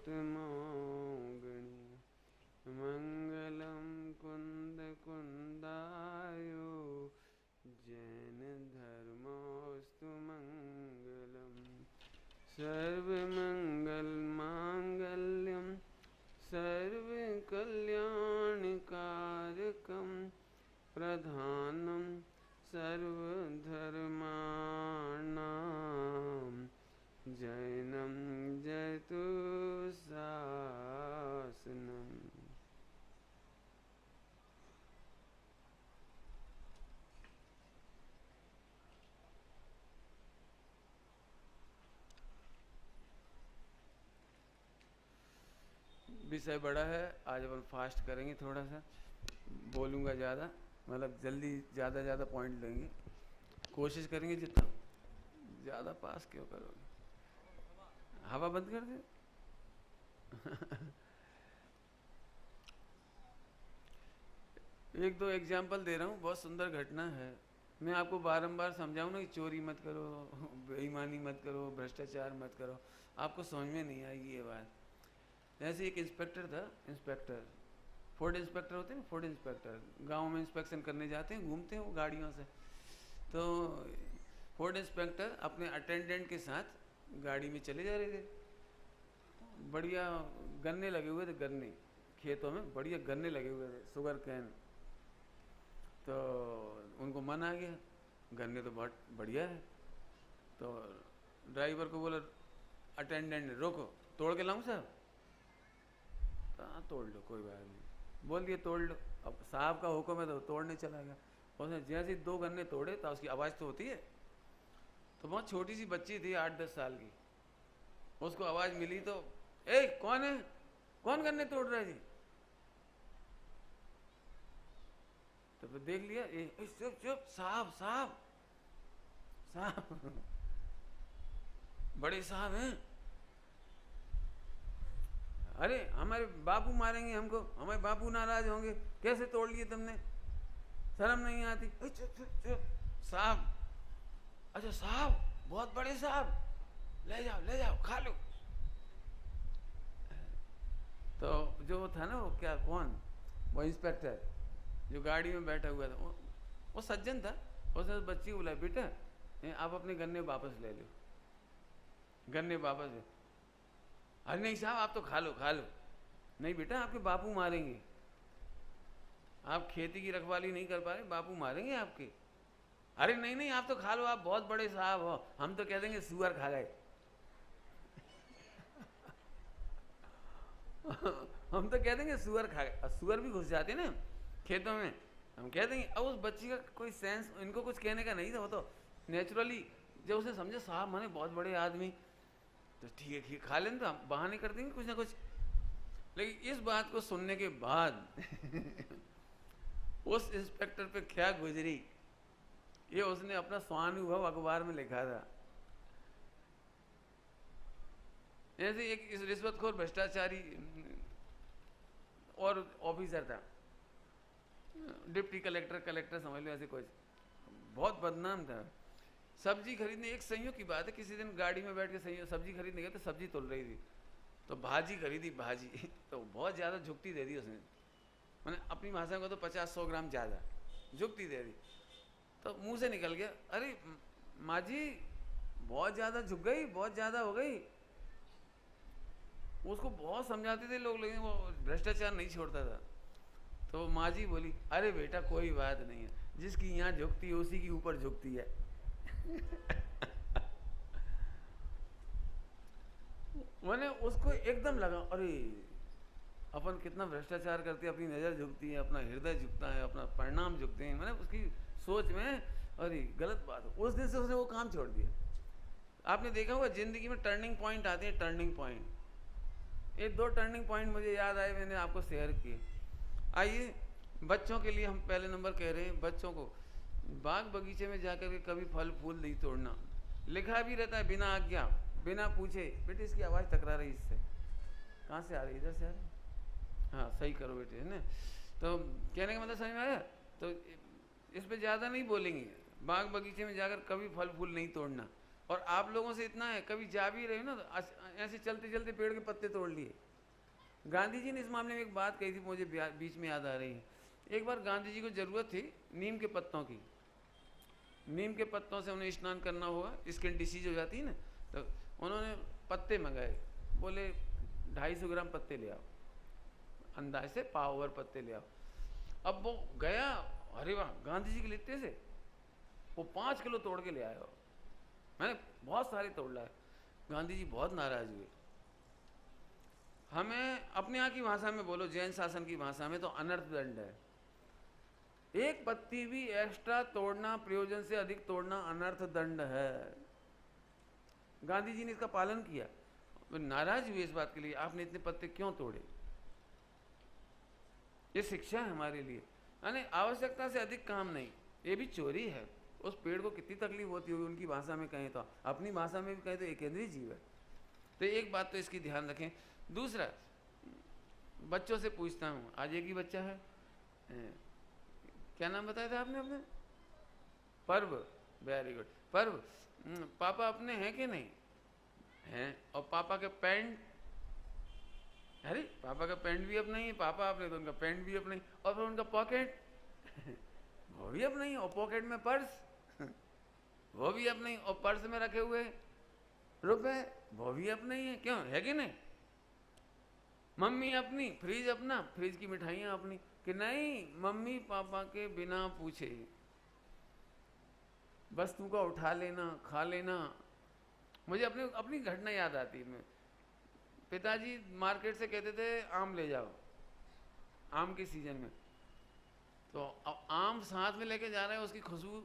मोगिनी मंगलम कुंद कुंदायो जैन धर्मोस्तु मंगलम सर्वमंगल मांगल्यम सर्वकल्याणकारकम प्रधानम सर्वधर्माणां जैनम जयतु शासनम। विषय बड़ा है, आज अपन फास्ट करेंगे, थोड़ा सा बोलूँगा ज़्यादा, मतलब जल्दी ज़्यादा पॉइंट लेंगे, कोशिश करेंगे जितना ज़्यादा। पास क्यों करोगे, हवा बंद कर दे। एक दो एग्जाम्पल दे रहा हूँ, बहुत सुंदर घटना है। मैं आपको बारंबार समझाऊँ ना कि चोरी मत करो, बेईमानी मत करो, भ्रष्टाचार मत करो, आपको समझ में नहीं आएगी ये बात। जैसे एक इंस्पेक्टर था, इंस्पेक्टर फूड इंस्पेक्टर होते हैं, फूड इंस्पेक्टर गांव में इंस्पेक्शन करने जाते हैं, घूमते हैं वो गाड़ियों से। तो फूड इंस्पेक्टर अपने अटेंडेंट के साथ गाड़ी में चले जा रहे थे। बढ़िया गन्ने लगे हुए थे, गन्ने खेतों में बढ़िया गन्ने लगे हुए थे, शुगर कैन। तो उनको मन आ गया, गन्ने तो बहुत बढ़िया है। तो ड्राइवर को बोला अटेंडेंट ने, रोको, तोड़ के लाऊं साहब? हाँ तोड़ लो, कोई बात नहीं, बोल दिए तोड़ लो। अब साहब का हुक्म है तो तोड़ने चला गया। उसने जैसे 2 गन्ने तोड़े तो उसकी आवाज़ तो होती है, तो बहुत छोटी सी बच्ची थी 8-10 साल की, उसको आवाज़ मिली तो, ए कौन है, कौन गन्ने तोड़ रहा है जी? तो फिर देख लिया, चुप चुप, साहब साहब साहब, बड़े साहब हैं, अरे हमारे बापू मारेंगे हमको, हमारे बापू नाराज होंगे, कैसे तोड़ लिए तुमने, शर्म नहीं आती? चुप चुप चुप, साहब, अच्छा साहब, बहुत बड़े साहब, ले जाओ खा लो। तो जो था ना वो, क्या कौन, वो इंस्पेक्टर जो गाड़ी में बैठा हुआ था, वो सज्जन था। उसने उस बच्ची को बोला, बेटा आप अपने गन्ने वापस ले लो, गन्ने वापस ले। अरे नहीं साहब, आप तो खा लो खा लो। नहीं बेटा, आपके बापू मारेंगे, आप खेती की रखवाली नहीं कर पा रहे, बापू मारेंगे आपके। अरे नहीं नहीं, आप तो खा लो, आप बहुत बड़े साहब हो, हम तो कह देंगे सुअर खा गए। हम तो कह देंगे सुअर खा गए, सुअर भी घुस जाते ना खेतों में, हम कह देंगे। अब उस बच्ची का कोई सेंस, इनको कुछ कहने का नहीं था, वो तो नेचुरली जब उसे समझे साहब माने बहुत बड़े आदमी, तो ठीक है खा लें, तो हम बहाने कर देंगे कुछ ना कुछ। लेकिन इस बात को सुनने के बाद उस इंस्पेक्टर पे क्या गुजरी, ये उसने अपना स्वानुभव अखबार में लिखा था। जैसे एक इस रिश्वतखोर भ्रष्टाचारी और ऑफिसर था, डिप्टी कलेक्टर समझ लो, ऐसे कुछ, बहुत बदनाम था। सब्जी खरीदने, एक संयोग की बात है, किसी दिन गाड़ी में बैठ के सब्जी खरीदने गए तो सब्जी तोल रही थी, तो भाजी खरीदी, भाजी तो बहुत ज़्यादा झुकती दे दी उसने, मैंने अपनी भाषा को तो 50-100 ग्राम ज़्यादा झुकती दे दी। तो मुंह से निकल गया, अरे माँ जी बहुत ज़्यादा झुक गई, बहुत ज़्यादा हो गई। उसको बहुत समझाते थे लोग, लेकिन वो भ्रष्टाचार नहीं छोड़ता था। तो माँ जी बोली, अरे बेटा कोई बात नहीं है, जिसकी यहाँ झुकती है उसी की ऊपर झुकती है। मैंने उसको एकदम लगा, अरे अपन कितना भ्रष्टाचार करते हैं, अपनी नज़र झुकती है, अपना हृदय झुकता है, अपना परिणाम झुकते हैं। मैंने उसकी सोच में, अरे गलत बात है। उस दिन से उसने वो काम छोड़ दिया। आपने देखा होगा जिंदगी में टर्निंग पॉइंट आते हैं, टर्निंग पॉइंट। ये 2 टर्निंग पॉइंट मुझे याद आए, मैंने आपको शेयर किए। आइए, बच्चों के लिए हम पहले नंबर कह रहे हैं, बच्चों को बाग बगीचे में जाकर के कभी फल फूल नहीं तोड़ना। लिखा भी रहता है बिना आज्ञा, बिना पूछे। बेटे इसकी आवाज़ टकरा रही, इससे कहाँ से आ रही, इधर से आ रही, हाँ सही करो बेटे, है ना। तो कहने का मतलब समझ में आया। तो इस पे ज़्यादा नहीं बोलेंगे, बाग बगीचे में जाकर कभी फल फूल नहीं तोड़ना। और आप लोगों से इतना है, कभी जा भी रहे हो ना तो ऐसे चलते चलते पेड़ के पत्ते तोड़ लिए। गांधी जी ने इस मामले में एक बात कही थी, मुझे बीच में याद आ रही है। एक बार गांधी जी को जरूरत थी नीम के पत्तों की। नीम के पत्तों से उन्हें स्नान करना होगा, स्किन डिसीज हो जाती है ना, तो उन्होंने पत्ते मंगाए। बोले 250 ग्राम पत्ते ले आओ, अंदाज से पाव भर पत्ते ले आओ। अब वो गया, अरे वाह गांधी जी के लिट्टे से वो 5 किलो तोड़ के ले आया। मैंने बहुत सारे तोड़ लाए। गांधी जी बहुत नाराज हुए। हमें अपने यहाँ की भाषा में बोलो, जैन शासन की भाषा में तो अनर्थ दंड है। एक पत्ती भी एक्स्ट्रा तोड़ना, प्रयोजन से अधिक तोड़ना अनर्थ दंड है। गांधी जी ने इसका पालन किया। नाराज हुए इस बात के लिए, आपने इतने पत्ते क्यों तोड़े। ये शिक्षा है हमारे लिए, यानी आवश्यकता से अधिक काम नहीं। ये भी चोरी है। उस पेड़ को कितनी तकलीफ होती होगी, उनकी भाषा में कहें तो, अपनी भाषा में भी कहें तो एक केंद्रीय जीव है। तो एक बात तो इसकी ध्यान रखें। दूसरा, बच्चों से पूछता हूँ, आज एक ही बच्चा है, क्या नाम बताया था आपने अपने? पर्व। Very good. पर्व, पापा अपने हैं कि नहीं हैं? और पापा के पैंट, अरे पापा का पैंट भी अपना ही है, पापा अपने तो उनका पैंट भी अपना ही, और फिर उनका पॉकेट वो भी अपना ही, और पॉकेट में पर्स वो भी अपना ही, और पर्स में रखे हुए रुपए वो भी अपने ही है। क्यों, है कि नहीं? मम्मी अपनी, फ्रिज अपना, फ्रिज की मिठाइयाँ अपनी, कि नहीं मम्मी पापा के बिना पूछे वस्तु का उठा लेना, खा लेना। मुझे अपनी घटना याद आती है। पिताजी मार्केट से कहते थे आम ले जाओ, आम के सीजन में, तो अब आम साथ में लेके जा रहे हैं, उसकी खुशबू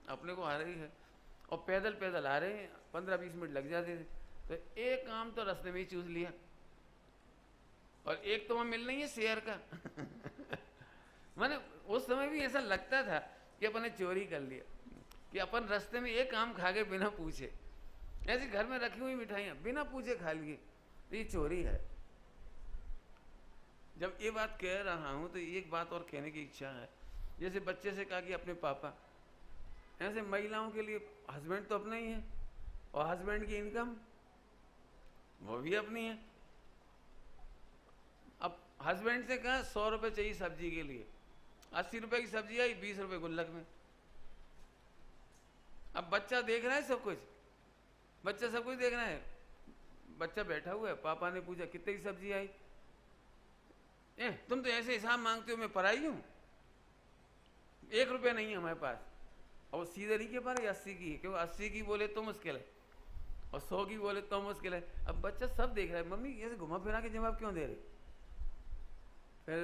अपने को आ रही है, और पैदल पैदल आ रहे हैं, 15-20 मिनट लग जाते थे। तो एक आम तो रास्ते में ही चूस लिया, और एक तो वहाँ मिल नहीं है शेयर का मैंने उस समय भी ऐसा लगता था कि अपन ने चोरी कर लिया, कि अपन रास्ते में एक आम खा के बिना पूछे, ऐसी घर में रखी हुई मिठाइयाँ बिना पूछे खा लिए, तो ये चोरी है। जब ये बात कह रहा हूँ तो एक बात और कहने की इच्छा है। जैसे बच्चे से कहा कि अपने पापा, ऐसे महिलाओं के लिए हस्बैंड तो अपना ही है, और हस्बैंड की इनकम वो भी अपनी है। अब हस्बैंड से कहा 100 रुपये चाहिए सब्जी के लिए, 80 रुपये की सब्जी आई, 20 रुपये गुल्लक में। अब बच्चा देख रहा है सब कुछ, बच्चा सब कुछ देख रहा है। बच्चा बैठा हुआ है, पापा ने पूछा कितने की सब्जी आई? तुम तो ऐसे हिसाब मांगते हो, मैं पराई हूं, 1 रुपया नहीं है हमारे पास। और सीधे नहीं के पा रहे 80 की है, क्योंकि 80 की बोले तो मुश्किल है, और 100 की बोले तो मुश्किल है। अब बच्चा सब देख रहा है, मम्मी ऐसे घुमा फिरा के जवाब क्यों दे रहे? फिर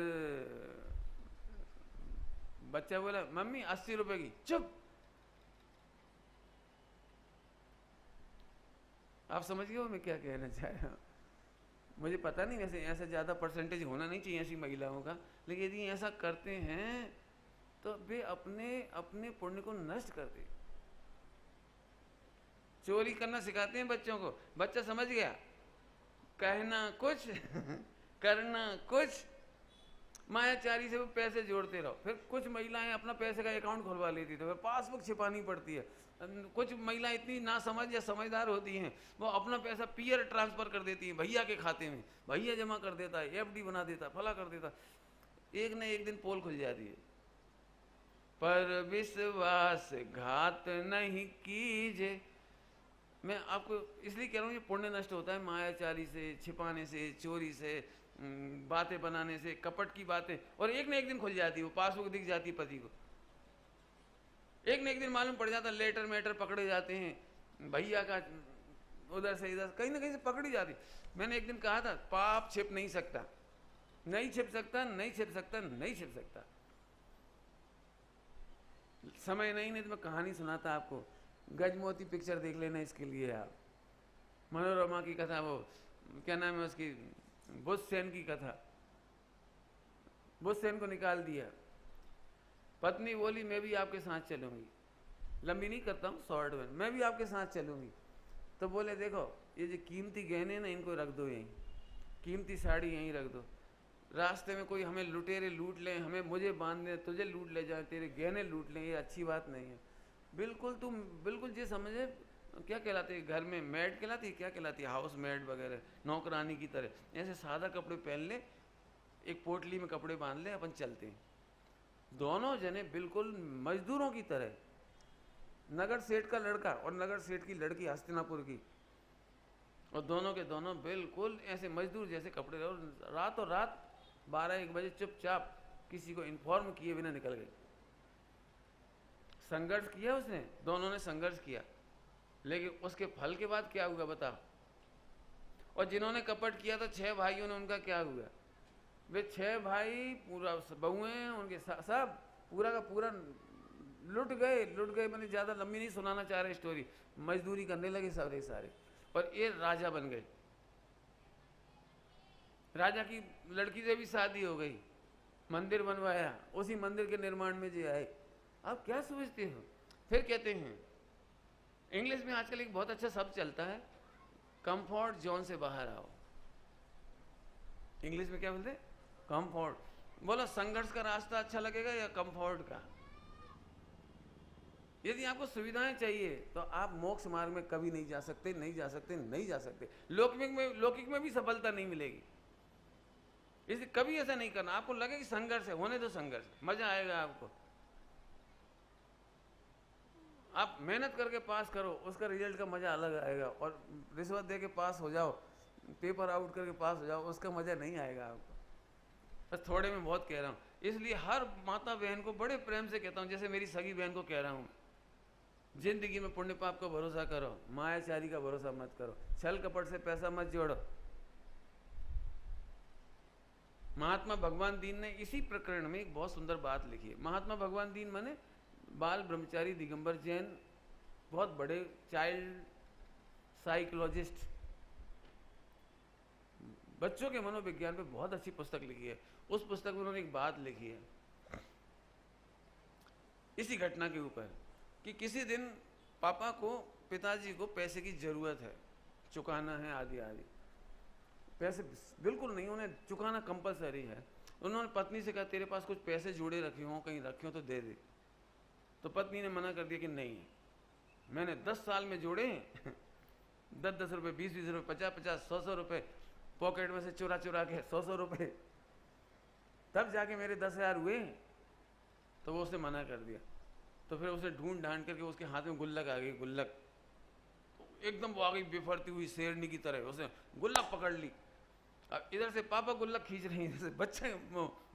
बच्चा बोला मम्मी 80 रुपए की। चुप, आप समझ गए हो मैं क्या कहना चाह रहा हूँ? मुझे पता नहीं, वैसे ऐसा ज़्यादा परसेंटेज होना नहीं चाहिए ऐसी महिलाओं का, लेकिन यदि ऐसा करते हैं तो वे अपने अपने पुण्य को नष्ट करते। चोरी करना सिखाते हैं बच्चों को। बच्चा समझ गया, कहना कुछ करना कुछ, मायाचारी से वो पैसे जोड़ते रहो। फिर कुछ महिलाएं अपना पैसे का अकाउंट खुलवा लेती, तो फिर पासबुक छिपानी पड़ती है। कुछ महिलाएं इतनी ना समझ या समझदार होती हैं, वो अपना पैसा पीयर ट्रांसफर कर देती हैं भैया के खाते में, भैया जमा कर देता है, एफडी बना देता, फला कर देता। एक न एक दिन पोल खुल जाती है। पर विश्वास घात नहीं कीजिए। मैं आपको इसलिए कह रहा हूँ, ये पुण्य नष्ट होता है मायाचारी से, छिपाने से, चोरी से, बातें बनाने से, कपट की बातें। और एक न एक दिन खुल जाती है, वो पासबुक दिख जाती है पति को, एक न एक दिन मालूम पड़ जाता, लेटर मेटर पकड़े जाते हैं भैया का, उधर से इधर कहीं ना कहीं से पकड़ी जाती। मैंने एक दिन कहा था पाप छिप नहीं सकता, नहीं छिप सकता, नहीं छिप सकता, नहीं छिप सकता। समय नहीं तो मैं कहानी सुनाता आपको। गजमोती पिक्चर देख लेना इसके लिए आप, मनोरमा की कथा, वो क्या नाम है उसकी, बुधसेन की कथा। बुधसेन को निकाल दिया, पत्नी बोली मैं भी आपके साथ चलूंगी, लंबी नहीं करता हूँ, शॉर्ट में, मैं भी आपके साथ चलूंगी। तो बोले देखो ये जो कीमती गहने ना इनको रख दो यहीं, कीमती साड़ी यहीं रख दो, रास्ते में कोई हमें लुटेरे लूट लें, हमें मुझे बांध दें, तुझे लूट ले जाए, तेरे गहने लूट लें, ये अच्छी बात नहीं है। बिल्कुल तुम बिल्कुल ये समझे क्या कहलाती है, घर में मेड कहलाती है, क्या कहलाती है, हाउस मेड वगैरह, नौकरानी की तरह। ऐसे सादा कपड़े पहन ले, एक पोटली में कपड़े बांध ले, अपन चलते हैं। दोनों जने बिल्कुल मजदूरों की तरह, नगर सेठ का लड़का और नगर सेठ की लड़की हस्तिनापुर की, और दोनों के दोनों बिल्कुल ऐसे मजदूर जैसे कपड़े रहे, और रातों रात 12-1 बजे चुपचाप किसी को इन्फॉर्म किए बिना निकल गए। संघर्ष किया उसने, दोनों ने संघर्ष किया, लेकिन उसके फल के बाद क्या हुआ बता। और जिन्होंने कपट किया था 6 भाइयों ने, उनका क्या हुआ। वे 6 भाई पूरा बहुएं उनके सब पूरा का पूरा लुट गए। मैंने ज़्यादा लंबी नहीं सुनाना चाह रहा स्टोरी, मजदूरी करने लगे सारे सारे, और ये राजा बन गए। राजा की लड़की से भी शादी हो गई, मंदिर बनवाया, उसी मंदिर के निर्माण में जो आए। आप क्या सोचते हो। फिर कहते हैं, इंग्लिश में आजकल एक बहुत अच्छा शब्द चलता है, कंफर्ट जोन से बाहर आओ। इंग्लिश में क्या बोलते हैं, कंफर्ट। बोलो संघर्ष का रास्ता अच्छा लगेगा या कंफर्ट का। यदि आपको सुविधाएं चाहिए तो आप मोक्ष मार्ग में कभी नहीं जा सकते, नहीं जा सकते, नहीं जा सकते। लौकिक में भी सफलता नहीं मिलेगी। इसलिए कभी ऐसा नहीं करना। आपको लगे कि संघर्ष है, होने दो संघर्ष, मजा आएगा आपको। आप मेहनत करके पास करो, उसका रिजल्ट का मजा अलग आएगा। और रिश्वत दे के पास हो जाओ, पेपर आउट करके पास हो जाओ, उसका मजा नहीं आएगा आपको। बस थोड़े में बहुत कह रहा हूँ। इसलिए हर माता बहन को बड़े प्रेम से कहता हूँ, जैसे मेरी सगी बहन को कह रहा हूँ, जिंदगी में पुण्य पाप का भरोसा करो, मायाचारी का भरोसा मत करो, छल कपट से पैसा मत जोड़ो। महात्मा भगवान दीन ने इसी प्रकरण में एक बहुत सुंदर बात लिखी है। महात्मा भगवान दीन माने बाल ब्रह्मचारी दिगंबर जैन, बहुत बड़े चाइल्ड साइकोलॉजिस्ट, बच्चों के मनोविज्ञान पे बहुत अच्छी पुस्तक लिखी है। उस पुस्तक में उन्होंने एक बात लिखी है इसी घटना के ऊपर, कि किसी दिन पापा को, पिताजी को पैसे की जरूरत है, चुकाना है आदि आदि। पैसे बिल्कुल नहीं, उन्हें चुकाना कंपलसरी है। उन्होंने पत्नी से कहा, तेरे पास कुछ पैसे जुड़े रखे हों, कहीं रखे हो तो दे दे। तो पत्नी ने मना कर दिया कि नहीं, मैंने 10 साल में जोड़े 10-10 रुपये, 20-20 रुपये, 50-50, 100-100 रुपये पॉकेट में से चुरा के 100-100 रुपये, तब जाके मेरे 10,000 हुए। तो वो उसने मना कर दिया। तो फिर उसे ढूंढ ढांड करके उसके हाथ में गुल्लक आ गई, गुल्लक एकदम वो आ गई बिफरती हुई शेरनी की तरह, उसने गुल्लक पकड़ ली। अब इधर से पापा गुल्लक खींच रही, इधर से बच्चे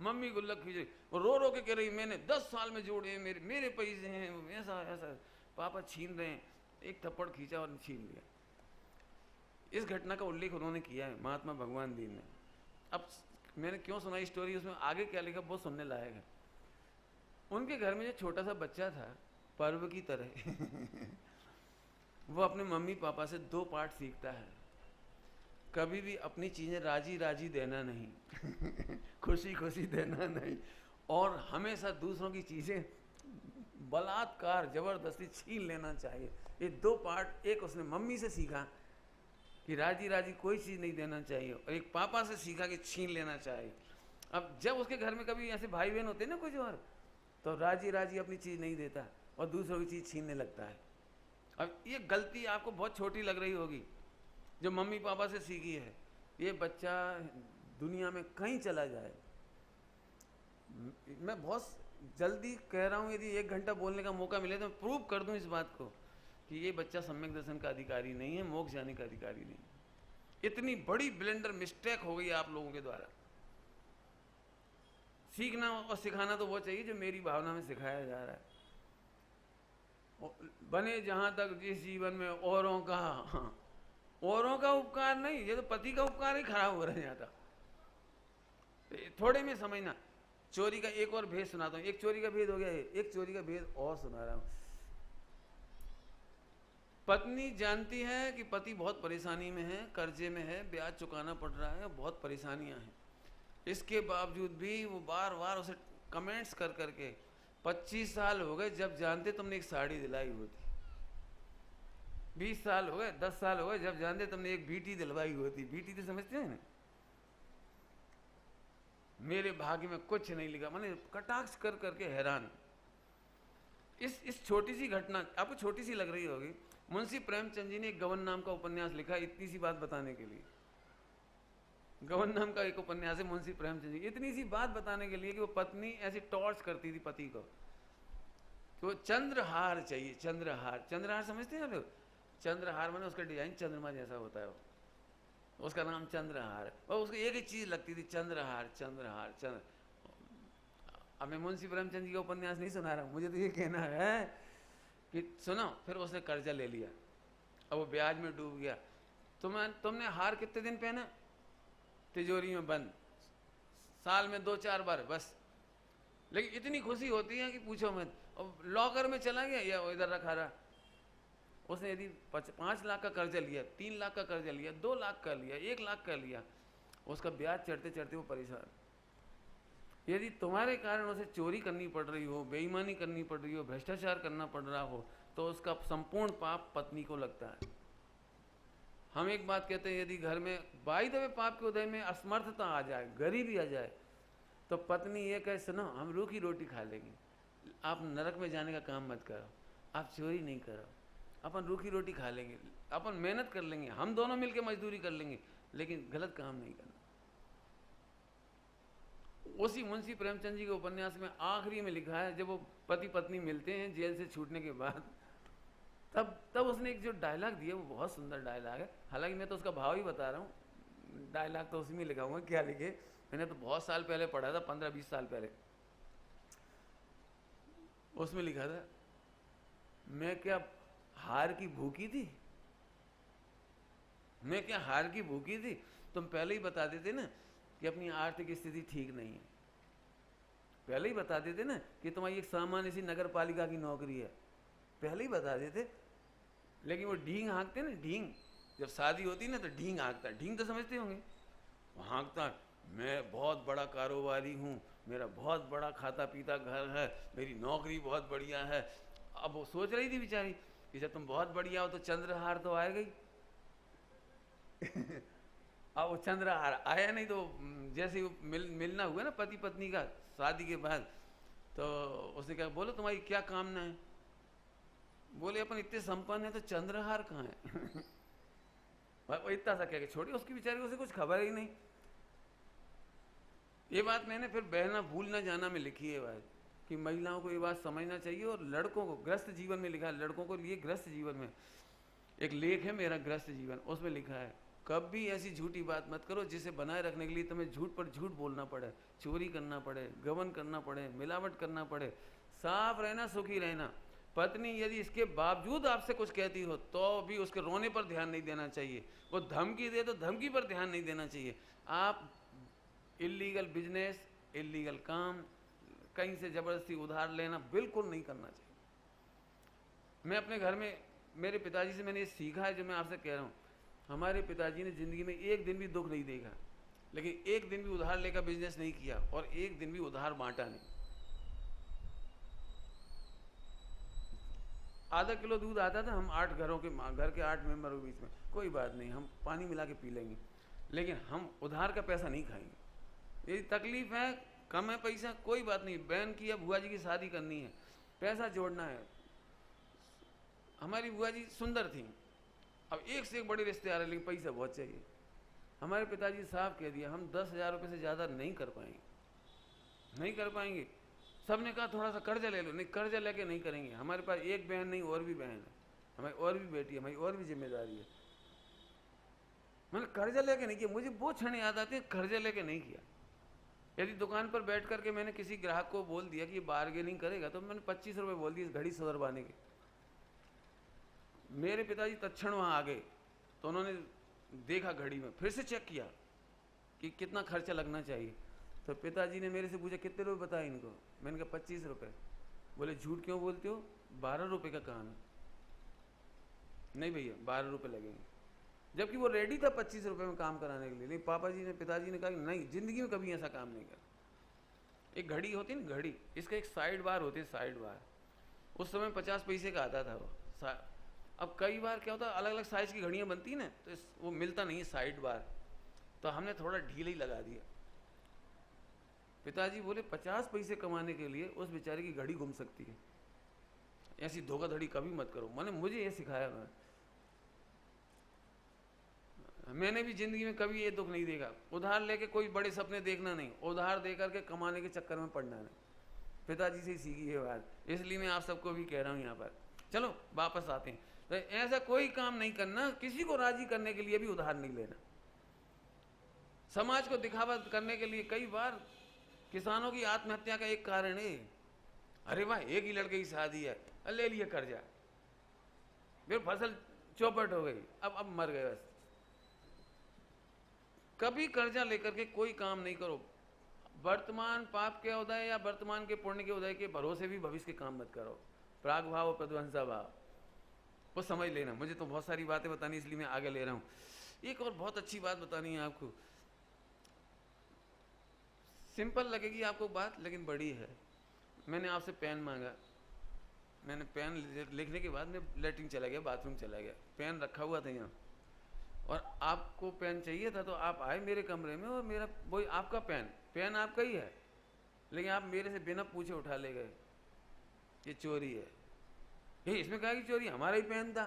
मम्मी गुल्लक खींच रही, वो रो के कह रही, मैंने 10 साल में जोड़े, मेरे पैसे हैं, ऐसा ऐसा। पापा छीन रहे हैं, एक थप्पड़ खींचा और छीन लिया। इस घटना का उल्लेख उन्होंने किया है महात्मा भगवान दीन ने। अब मैंने क्यों सुनाई स्टोरी, उसमें आगे क्या लिखा बहुत सुनने लायक है। उनके घर में जो छोटा सा बच्चा था, पर्व की तरह वो अपने मम्मी पापा से 2 पाठ सीखता है। कभी भी अपनी चीजें राजी राजी देना नहीं खुशी खुशी देना नहीं, और हमेशा दूसरों की चीजें बलात्कार जबरदस्ती छीन लेना चाहिए। ये 2 पाठ एक उसने मम्मी से सीखा कि राजी राजी कोई चीज नहीं देना चाहिए, और एक पापा से सीखा कि छीन लेना चाहिए। अब जब उसके घर में कभी ऐसे भाई बहन होते ना कुछ और, तो राजी राजी अपनी चीज नहीं देता और दूसरों की चीज छीनने लगता है। अब ये गलती आपको बहुत छोटी लग रही होगी जो मम्मी पापा से सीखी है। ये बच्चा दुनिया में कहीं चला जाए, मैं बहुत जल्दी कह रहा हूँ, यदि 1 घंटा बोलने का मौका मिले तो मैं प्रूव कर दूं इस बात को कि ये बच्चा सम्यक दर्शन का अधिकारी नहीं है, मोक्ष जाने का अधिकारी नहीं है। इतनी बड़ी ब्लेंडर मिस्टेक हो गई आप लोगों के द्वारा। सीखना और सिखाना तो वो चाहिए जो मेरी भावना में सिखाया जा रहा है। बने जहां तक जिस जीवन में औरों का उपकार नहीं, ये तो पति का उपकार ही खराब हो रहा है जाता। थोड़े में समझना। चोरी का एक और भेद सुनाता हूँ। एक चोरी का भेद हो गया, एक चोरी का भेद और सुना रहा हूं। पत्नी जानती है कि पति बहुत परेशानी में है, कर्जे में है, ब्याज चुकाना पड़ रहा है, बहुत परेशानियां हैं। इसके बावजूद भी वो बार बार उसे कमेंट्स कर करके 25 साल हो गए जब जानते तुमने एक साड़ी दिलाई होती, 20 साल हो गए, 10 साल हो गए जब जानते तुमने एक बीटी दिलवाई होती। बीटी तो समझते हैं ना, मेरे भाग्य में कुछ नहीं लिखा। मैंने कटाक्ष कर करके हैरान। इस छोटी सी घटना आपको छोटी सी लग रही होगी, मुंशी प्रेमचंद जी ने एक गवन नाम का उपन्यास लिखा इतनी सी बात बताने के लिए। गवन नाम का एक उपन्यास है मुंशी प्रेमचंद जी, इतनी सी बात बताने के लिए कि वो पत्नी ऐसी टॉर्च करती थी पति को कि वो चंद्रहार चाहिए। चंद्रहार, चंद्रहार समझते हैं आप लोग? चंद्रहार माने उसका डिजाइन चंद्रमा जैसा होता है, उसका नाम चंद्रहार। और उसको एक ही चीज लगती थी, चंद्रहार चंद्रहार चंद्र। अब मैं मुंशी प्रेमचंद जी का उपन्यास नहीं सुना रहा हूं, मुझे तो ये कहना है कि सुनो, फिर उसने कर्जा ले लिया, अब वो ब्याज में डूब गया। तुमने हार कितने दिन पहना? तिजोरी में बंद, साल में 2-4 बार बस। लेकिन इतनी खुशी होती है कि पूछो मत। अब लॉकर में चला गया या इधर रखा रहा। उसने यदि 5 लाख का कर्जा लिया, 3 लाख का कर्जा लिया, 2 लाख का लिया, 1 लाख का लिया, उसका ब्याज चढ़ते चढ़ते वो परेशान। यदि तुम्हारे कारण उसे चोरी करनी पड़ रही हो, बेईमानी करनी पड़ रही हो, भ्रष्टाचार करना पड़ रहा हो, तो उसका संपूर्ण पाप पत्नी को लगता है। हम एक बात कहते हैं, यदि घर में बाई दबे पाप के उदय में असमर्थता आ जाए, गरीबी आ जाए, तो पत्नी ये कहे सुनो हम रूखी रोटी खा लेंगे, आप नरक में जाने का काम मत करो, आप चोरी नहीं करो, अपन रूखी रोटी खा लेंगे, अपन मेहनत कर लेंगे, हम दोनों मिलकर मजदूरी कर लेंगे, लेकिन गलत काम नहीं करना। उसी मुंशी प्रेमचंद जी के उपन्यास में आखिरी में लिखा है, जब वो पति पत्नी मिलते हैं जेल से छूटने के बाद, तब उसने एक जो डायलॉग दिया वो बहुत सुंदर डायलॉग है। हालांकि मैं तो उसका भाव ही बता रहा हूँ, डायलॉग तो उसी में लिखाऊंगा, क्या लिखे मैंने तो बहुत साल पहले पढ़ा था, 15-20 साल पहले। उसमें लिखा था, मैं क्या हार की भूखी थी, मैं क्या हार की भूखी थी? तुम पहले ही बता देते ना कि अपनी आर्थिक स्थिति ठीक नहीं है, पहले ही बता देते ना कि तुम्हारी एक सामान्य सी नगर पालिका की नौकरी है, पहले ही बता देते। लेकिन वो ढींग हाँकते ना, ढींग, जब शादी होती ना तो ढींग हाँकता, ढींग तो समझते होंगे, वो हाँकता, मैं बहुत बड़ा कारोबारी हूँ, मेरा बहुत बड़ा खाता पीता घर है, मेरी नौकरी बहुत बढ़िया है। अब वो सोच रही थी बेचारी कि जब तुम बहुत बढ़िया हो तो चंद्रहार तो आएगा ही। अब वो चंद्रहार आया नहीं, तो जैसे वो मिलना हुआ ना पति पत्नी का शादी के बाद, तो उसने कहा बोलो तुम्हारी क्या कामना है? बोले अपन इतने संपन्न है तो चंद्रहार कहाँ है? वो इतना सा कह के छोड़ी, उसकी बेचारी को उसे कुछ खबर ही नहीं। ये बात मैंने फिर बहना भूल ना जाना में लिखी है बात, कि महिलाओं को ये बात समझना चाहिए। और लड़कों को ग्रस्त जीवन में लिखा है, लड़कों को लिए ग्रस्त जीवन में एक लेख है मेरा, ग्रस्त जीवन, उसमें लिखा है कभी ऐसी झूठी बात मत करो जिसे बनाए रखने के लिए तुम्हें झूठ पर झूठ बोलना पड़े, चोरी करना पड़े, गबन करना पड़े, मिलावट करना पड़े। साफ रहना, सुखी रहना। पत्नी यदि इसके बावजूद आपसे कुछ कहती हो तो भी उसके रोने पर ध्यान नहीं देना चाहिए, वो धमकी दे तो धमकी पर ध्यान नहीं देना चाहिए। आप इलीगल बिजनेस, इलीगल काम, कहीं से ज़बरदस्ती उधार लेना बिल्कुल नहीं करना चाहिए। मैं अपने घर में मेरे पिताजी से मैंने ये सीखा है जो मैं आपसे कह रहा हूँ। हमारे पिताजी ने ज़िंदगी में एक दिन भी दुख नहीं देखा, लेकिन एक दिन भी उधार लेकर बिजनेस नहीं किया और एक दिन भी उधार बांटा नहीं। आधा किलो दूध आता था, हम 8 घर के 8 मेंबरों के बीच में, कोई बात नहीं, हम पानी मिला के पी लेंगे, लेकिन हम उधार का पैसा नहीं खाएंगे। यदि तकलीफ है, कम है पैसा, कोई बात नहीं, बहन की या बुआ जी की शादी करनी है, पैसा जोड़ना है। हमारी बुआ जी सुंदर थी, अब एक से एक बड़े रिश्ते आ रहे, लेकिन पैसा बहुत चाहिए। हमारे पिताजी साहब कह दिया हम 10,000 रुपये से ज़्यादा नहीं कर पाएंगे, नहीं कर पाएंगे। सबने कहा थोड़ा सा कर्जा ले लो, नहीं कर्जा लेके नहीं करेंगे, हमारे पास एक बहन नहीं और भी बहन है, हमारी और भी बेटी है, हमारी और भी जिम्मेदारी है। मैंने कर्जा लेके नहीं किया, मुझे वो क्षण याद आते हैं, कर्जा लेके नहीं किया। यदि दुकान पर बैठ करके मैंने किसी ग्राहक को बोल दिया कि ये बार्गेनिंग करेगा, तो मैंने 25 रुपये बोल दिए इस घड़ी सुधरवाने के। मेरे पिताजी तत्क्षण वहाँ आ गए, तो उन्होंने देखा घड़ी में, फिर से चेक किया कि कितना खर्चा लगना चाहिए। तो पिताजी ने मेरे से पूछा कितने रुपये बताए इनको? मैंने कहा 25 रुपये। बोले झूठ क्यों बोलते हो, 12 रुपये का काम है। नहीं भैया 12 रुपये लगेंगे, जबकि वो रेडी था 25 रुपये में काम कराने के लिए। लेकिन पिताजी ने कहा कि नहीं, जिंदगी में कभी ऐसा काम नहीं कर। एक घड़ी होती है ना, घड़ी, इसका एक साइड बार होती है, साइड बार। उस समय 50 पैसे का आता था वो। अब कई बार क्या होता है, अलग अलग साइज की घड़ियाँ बनती है ना, तो वो मिलता नहीं है साइड बार, तो हमने थोड़ा ढीला ही लगा दिया। पिताजी बोले 50 पैसे कमाने के लिए उस बेचारे की घड़ी घूम सकती है। ऐसी धोखाधड़ी कभी मत करो। मुझे ये सिखाया मैंने भी जिंदगी में कभी ये दुख नहीं देखा। उधार लेके कोई बड़े सपने देखना नहीं, उधार दे करके कमाने के चक्कर में पड़ना नहीं। पिताजी से सीखी ये बात, इसलिए मैं आप सबको भी कह रहा हूँ यहाँ पर। चलो वापस आते हैं। तो ऐसा कोई काम नहीं करना, किसी को राजी करने के लिए भी उधार नहीं लेना। समाज को दिखावा करने के लिए कई बार किसानों की आत्महत्या का एक कारण है, अरे वाह एक ही लड़के की शादी है, ले लिया कर्जा, फिर फसल चौपट हो गई, अब मर गए बस। कभी कर्जा लेकर के कोई काम नहीं करो। वर्तमान पाप के उदय या वर्तमान के पुण्य के उदय के भरोसे भी भविष्य के काम मत करो। प्राग भाव और प्रध्वंसा भाव वो समझ लेना। मुझे तो बहुत सारी बातें बतानी, इसलिए मैं आगे ले रहा हूँ। एक और बहुत अच्छी बात बतानी है आपको, सिंपल लगेगी आपको बात, लेकिन बड़ी है। मैंने आपसे पेन मांगा, मैंने पेन लिखने के बाद मैं लेटरिन चला गया, बाथरूम चला गया, पेन रखा हुआ था यहाँ, और आपको पेन चाहिए था तो आप आए मेरे कमरे में, और मेरा वही आपका पेन आपका ही है, लेकिन आप मेरे से बिना पूछे उठा ले गए। ये चोरी है। ये इसमें कहा कि चोरी, हमारा ही पेन था,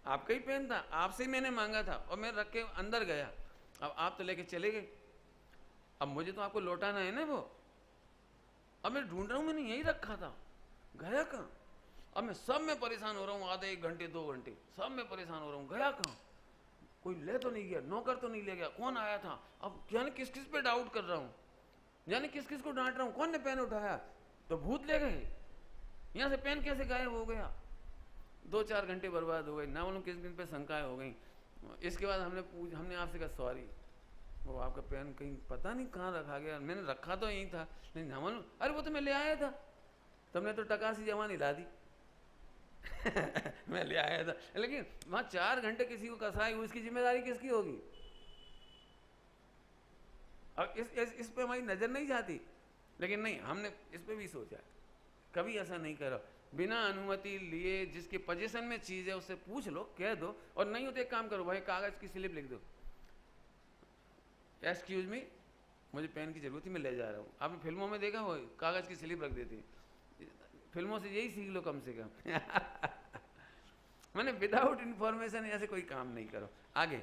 आपका ही पेन था, आपसे ही मैंने मांगा था, और मैं रख के अंदर गया। अब आप तो लेके चले गए, अब मुझे तो आपको लौटाना है ना वो। अब मैं ढूंढ रहा हूँ, मैंने यही रखा था, गया कहाँ? अब मैं सब में परेशान हो रहा हूँ, आधे 1 घंटे 2 घंटे सब में परेशान हो रहा हूँ, गया कहाँ? कोई ले तो नहीं गया, नौकर तो नहीं ले गया, कौन आया था? अब जाने किस किस पे डाउट कर रहा हूँ, जाने किस किस को डांट रहा हूँ, कौन ने पेन उठाया? तो भूत ले गए, यहाँ से पेन कैसे गायब हो गया? 2-4 घंटे बर्बाद हो गए, ना मालूम किस किन पे शंकाएं हो गई। इसके बाद हमने आपसे कहा सॉरी, वो आपका पेन कहीं पता नहीं कहाँ रखा गया, मैंने रखा तो यहीं था, नहीं ना मालूम, अरे वो तो मैं ले आया था, तुमने तो टकासी जमा हिला दी। मैं ले आया था, लेकिन वहां 4 घंटे किसी को कसाई हुई, इसकी जिम्मेदारी किसकी होगी? और इस पे हमारी नजर नहीं जाती, लेकिन नहीं, हमने इस पे भी सोचा, कभी ऐसा नहीं करो। बिना अनुमति लिए जिसके पोजीशन में चीज है उससे पूछ लो, कह दो, और नहीं हो तो एक काम करो भाई, कागज की स्लिप लिख दो, एक्सक्यूज मी मुझे पेन की जरूरत थी, मैं ले जा रहा हूँ। आपने फिल्मों में देखा हो, कागज की स्लिप रख देती, फिल्मों से यही सीख लो कम से कम। मैंने विदाउट इंफॉर्मेशन ऐसे कोई काम नहीं करो। आगे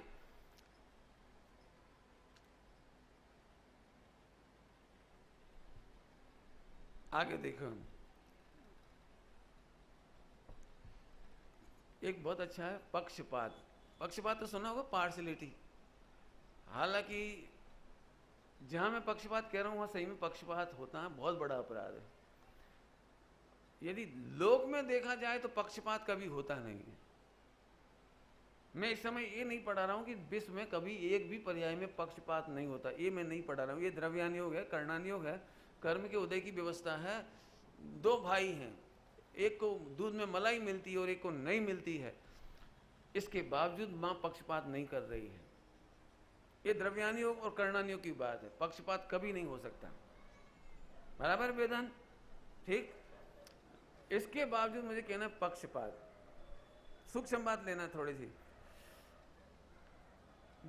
आगे देखो, एक बहुत अच्छा है पक्षपात। पक्षपात तो सुना होगा, पार्शलिटी। हालांकि जहां मैं पक्षपात कह रहा हूं वहां सही में पक्षपात होता है, बहुत बड़ा अपराध है। यदि लोक में देखा जाए तो पक्षपात कभी होता नहीं है। मैं इस समय ये नहीं पढ़ा रहा हूं कि विश्व में कभी एक भी पर्याय में पक्षपात नहीं होता, ये मैं नहीं पढ़ा रहा हूं। ये द्रव्यान योग है, कर्णान योग है, कर्म के उदय की व्यवस्था है। 2 भाई हैं, एक को दूध में मलाई मिलती है और एक को नहीं मिलती है, इसके बावजूद मां पक्षपात नहीं कर रही है। ये द्रव्यान योग और कर्णान योग की बात है, पक्षपात कभी नहीं हो सकता। बराबर वेदांत? ठीक। इसके बावजूद मुझे कहना पक्षपात, सूक्ष्म बात लेना थोड़ी सी।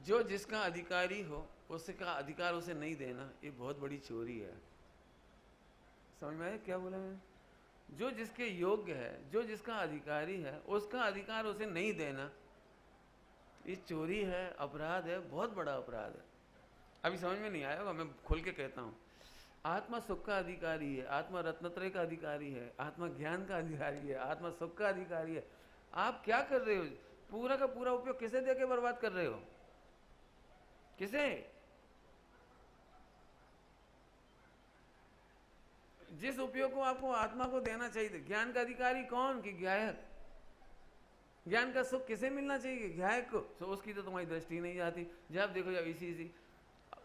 जो जिसका अधिकारी हो उसका अधिकार उसे नहीं देना, ये बहुत बड़ी चोरी है। समझ में आया क्या बोला मैं? जो जिसके योग्य है, जो जिसका अधिकारी है, उसका अधिकार उसे नहीं देना, ये चोरी है, अपराध है, बहुत बड़ा अपराध है। अभी समझ में नहीं आया होगा, मैं खोल के कहता हूँ। आत्मा सुख का अधिकारी है, आत्मा रत्नत्रय का अधिकारी है, आत्मा ज्ञान का अधिकारी है, आत्मा सुख का अधिकारी है। आप क्या कर रहे हो? पूरा का पूरा उपयोग किसे देके बर्बाद कर रहे हो? किसे? जिस उपयोग को आपको आत्मा को देना चाहिए। ज्ञान का अधिकारी कौन? कि गायक। ज्ञान का सुख किसे मिलना चाहिए? गायक को। तो उसकी तो तुम्हारी दृष्टि नहीं जाती। जब देखो जब इसी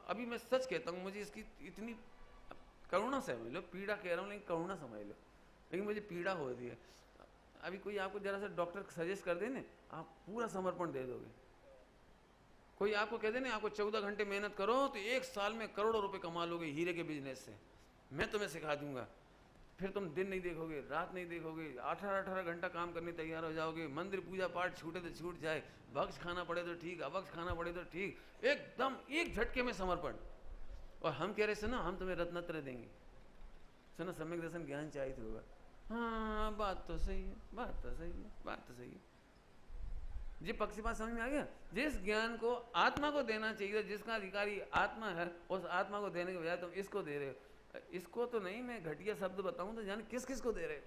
अभी मैं सच कहता हूँ, मुझे इसकी इतनी करुणा समझ लो, पीड़ा कह रहा हूँ लेकिन करुणा समझ लो, लेकिन मुझे पीड़ा हो रही है। अभी कोई आपको जरा सा डॉक्टर सजेस्ट कर दे ना, आप पूरा समर्पण दे दोगे। कोई आपको कह दे ना आपको 14 घंटे मेहनत करो तो 1 साल में करोड़ों रुपए कमा लोगे हीरे के बिजनेस से, मैं तुम्हें सिखा दूंगा। फिर तुम दिन नहीं देखोगे, रात नहीं देखोगे, 18-18 घंटा काम करने तैयार हो जाओगे। मंदिर पूजा पाठ छूटे तो छूट जाए, भक्ष खाना पड़े तो ठीक, अभक्ष खाना पड़े तो ठीक, एकदम एक झटके में समर्पण। और हम कह रहे सुनो हम तुम्हें रत्नत्रय देंगे, सुनो सम्यक दर्शन ज्ञान चाहिए होगा। हाँ बात तो सही है, बात तो सही है, बात तो सही है। ये पक्षपात समझ में आ गया। जिस ज्ञान को आत्मा को देना चाहिए, जिसका अधिकारी आत्मा है, उस आत्मा को देने के बजाय तुम इसको दे रहे हो। इसको तो नहीं, मैं घटिया शब्द बताऊं तो जाने किस किस को दे रहे हो।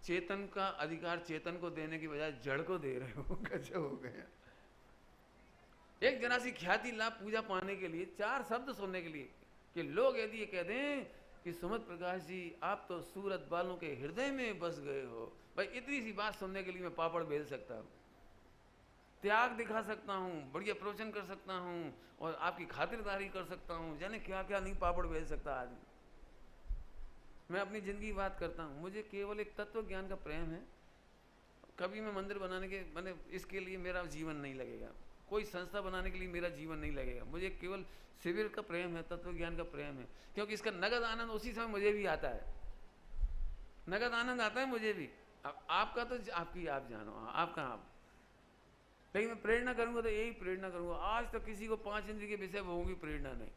चेतन का अधिकार चेतन को देने की बजाय जड़ को दे रहे हो। कैसे हो गया। एक जरा सी ख्याति लाभ पूजा पाने के लिए, चार शब्द सुनने के लिए, कि लोग यदि ये कह दें कि सुमित प्रकाश जी आप तो सूरत वालों के हृदय में बस गए हो, भाई इतनी सी बात सुनने के लिए मैं पापड़ बेल सकता हूँ, त्याग दिखा सकता हूँ, बढ़िया प्रवचन कर सकता हूँ, और आपकी खातिरदारी कर सकता हूँ, जाने क्या क्या नहीं पापड़ बेल सकता आदमी। मैं अपनी जिंदगी बात करता हूँ, मुझे केवल एक तत्व ज्ञान का प्रेम है। कभी मैं मंदिर बनाने के मैंने इसके लिए मेरा जीवन नहीं लगेगा, कोई संस्था बनाने के लिए मेरा जीवन नहीं लगेगा। मुझे केवल शिविर का प्रेम है, तत्व ज्ञान का प्रेम है, क्योंकि इसका नगद आनंद उसी समय मुझे भी आता है, नगद आनंद आता है मुझे भी। अब आपका तो आपकी आप जानो, आपका आप। लेकिन मैं प्रेरणा करूंगा तो यही प्रेरणा करूंगा। आज तक किसी को 5 इंद्रिय के विषय होंगी प्रेरणा नहीं।